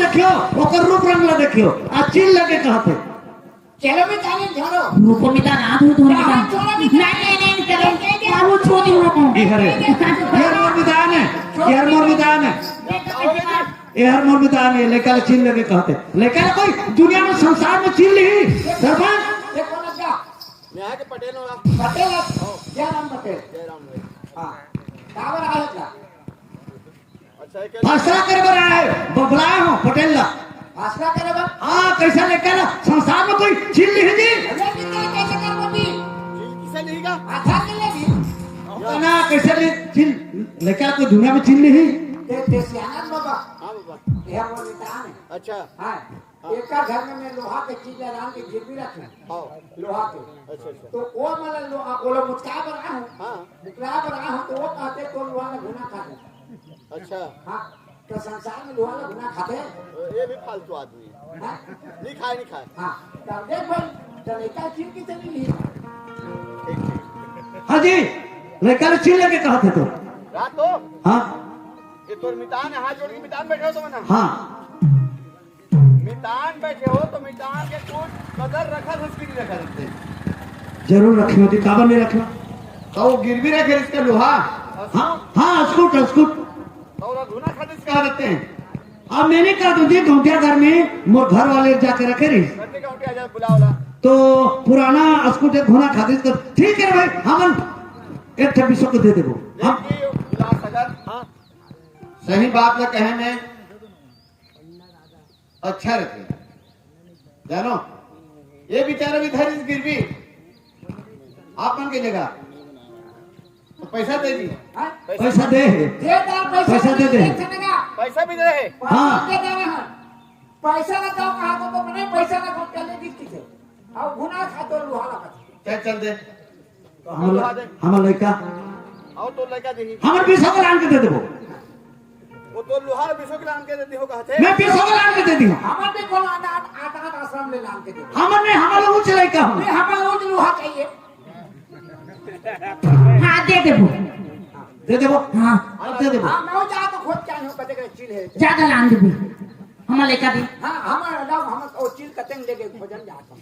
Speaker 4: देखियो ओकर रूप रंग ला देखियो आ चील लगे कहते
Speaker 3: चलो मितानी झाड़ो
Speaker 6: रुको मितान आ तू मितान नहीं चलो मैं वो छोटी हूँ
Speaker 4: ये मोर मितान है यार मोर मितान है लेकर चील लगे कहते लेकर कोई दुनिया में संसार में चील नहीं सरपंच
Speaker 3: ये कौन लगा
Speaker 7: न्याय के पटेल होगा
Speaker 3: पटेल जयराम पटेल हाँ काबर आया था
Speaker 7: अच्छा एक
Speaker 4: फैसला करे बना है बुलाए हो पटेल ला
Speaker 3: फैसला करे बस
Speaker 4: हाँ कैसा लेकर संसार में कोई चील नहीं जी
Speaker 3: लेकिन तेरे कैसे कर बनी
Speaker 7: किसे नहीं का
Speaker 3: आधार के लेगी
Speaker 4: ना कैसे ले चील लेकर कोई दुनिया में चील नहीं
Speaker 3: ते सियानत बाबा
Speaker 7: हाँ बाबा
Speaker 3: यह वो नितान है
Speaker 7: अच्छा
Speaker 3: हाँ एक का घर में मैं लोहा के चीज डाल के गिरवी रखे
Speaker 7: हाँ
Speaker 3: लोहा के
Speaker 7: अच्छा अच्छा
Speaker 3: तो वो मतलब लोहा वो लोग मुस्का पर आया हूँ
Speaker 7: हाँ
Speaker 3: मुस्का पर आया हूँ तो वो कहते तो लोहा का घुना खाते
Speaker 7: अच्छा
Speaker 3: हाँ तो संसार में लोहा का घुना खाते
Speaker 7: ये भी फालतू आदमी है
Speaker 3: हाँ
Speaker 7: नहीं खाए
Speaker 3: हाँ तब देख भाई तो लड़का चीन की चली ली
Speaker 4: हाँ जी लड़का ने छीन लेके कहा थे तो
Speaker 7: रात तो
Speaker 4: हाँ
Speaker 7: ये तो मितान है, हाथ जोड़ के मितान बैठे हो तो मना
Speaker 4: हाँ
Speaker 7: मितान बैठे हो तो मितान के कुछ कदर रखा था उसकी नहीं रखा सकते।
Speaker 4: जरूर रखी होती काबर नहीं रखा
Speaker 2: तो वो गिरवी रखे इसका लोहा
Speaker 4: हाँ हाँ अस्कुट अस्कुट
Speaker 7: तो वो धुना खाते
Speaker 2: कहा देते हैं।
Speaker 4: अब मैंने कहा तुझे गौटिया घर में मोर घर वाले जाके रखे रही
Speaker 7: करते का उठे आजा बुलाओला
Speaker 4: तो पुराना अस्कुट एक घोना खाते तो ठीक है भाई हम 126 को दे देबो हम
Speaker 7: देखिए उल्लास अगर हाँ
Speaker 2: सही बात न कहे में अच्छा रखे जानो ये बेचारा भी धर इस गिरवी आप मन के जगह तो पैसा दे दी
Speaker 4: पैसा दे पैसा दे दे
Speaker 7: पैसा भी दे रहे
Speaker 4: हाँ।
Speaker 3: पैसा ना दो कहा तो नहीं पैसा ना दो चले किसकी से अब गुना खा तो लुहा लगा
Speaker 2: चल दे
Speaker 4: हमार लड़का
Speaker 7: और तो लड़का देखी
Speaker 4: हमार 20 को लान के दे देबो
Speaker 7: वो तो लोहार विश्व के नाम के देती हो कहते
Speaker 4: मैं 20 को लान के दे दी
Speaker 3: हमारे भी कोनो आठ आश्रम ले लान के दे
Speaker 4: हमार ने हमार लोग चलाई का हम
Speaker 3: हमारे वो लुहा चाहिए
Speaker 6: हाँ दे देबो
Speaker 4: दे देबो
Speaker 6: हाँ
Speaker 4: दे देबो
Speaker 3: हां मैं जा तो खोज के हो कते के चिल है
Speaker 6: ज्यादा लान देबी हमार लेका दी
Speaker 3: हां हमारा लाओ हम ओ चिल कते लेके खोजन जाता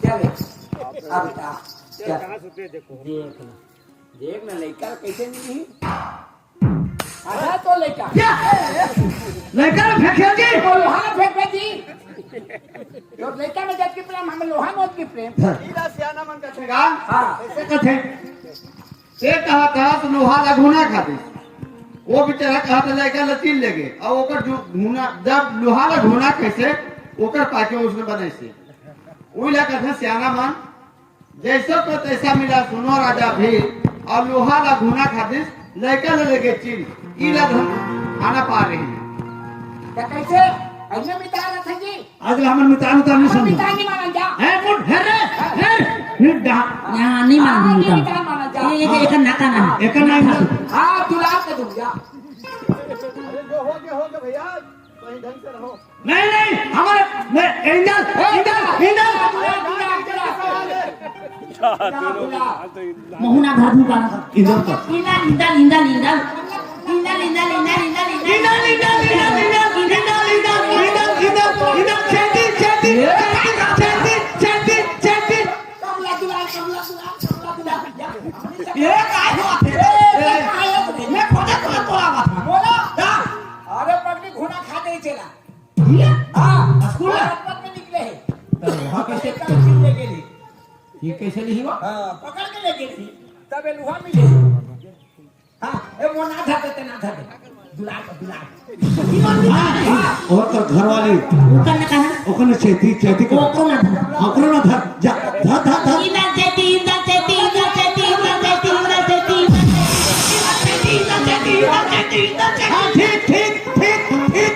Speaker 3: चले अब बेटा कहां सुते देखो देख ना लड़का कैसे नहीं आधा तो लड़का
Speaker 4: लड़का फेंके जी
Speaker 3: तो लोहा फेंक जी तो लड़का में जब की प्रेम हम लोहा में की प्रेम
Speaker 7: ईला सियाना मन का
Speaker 2: का
Speaker 3: हां
Speaker 4: ऐसे कथे
Speaker 2: से कहा तो लोहा ला घुना खाते वो बेचारा कहा तो लड़का लचील लेगे और ओकर जो घुना जब लोहा ला घुना कैसे ओकर पाके उसने बनाई से वही ला कहते सियाना मन जैसा को तैसा मिला सुनो राजा भी और लोहा ला घुना खाते लड़का ले लेके चिल इला खाना पा रहे हैं
Speaker 3: तो कैसे ऐसे मिटा रहा था जी
Speaker 4: आज हमार मितान उतार नहीं
Speaker 3: हम
Speaker 4: समझ
Speaker 3: मिटा नहीं माना जा
Speaker 4: है मुट है रे है नि डा
Speaker 6: यहाँ नहीं मान दी
Speaker 3: मिटा माना जा
Speaker 6: एक नाका ना
Speaker 4: एक ना
Speaker 3: हां दुलार के दूं जा
Speaker 7: अरे जो हो गया भैया कहीं ढंग से रहो
Speaker 4: नहीं हमारे मैं इंदल
Speaker 6: मोहना घर दूंगा
Speaker 4: इंदल का
Speaker 1: ये काय बात है मैं खोजा तो तोला बात
Speaker 3: बोला
Speaker 1: दा
Speaker 3: अरे पगड़ी घोड़ा खा गई चला
Speaker 1: ये
Speaker 3: हां
Speaker 1: स्कूल है
Speaker 3: रात में निकले हैं
Speaker 1: तो वहां कैसे
Speaker 3: चिल ले गेली
Speaker 1: ये कैसे नहीं हुआ
Speaker 3: हां पकड़ के ले गेली तबे लुहा मिले हां ए मोना था ते ना था दुलार
Speaker 4: और तो घर वाली
Speaker 6: ऊपर ना कहा
Speaker 4: ओकने चेती को
Speaker 6: वो कौन था
Speaker 4: ओकरो ना धर जा धर
Speaker 6: इधर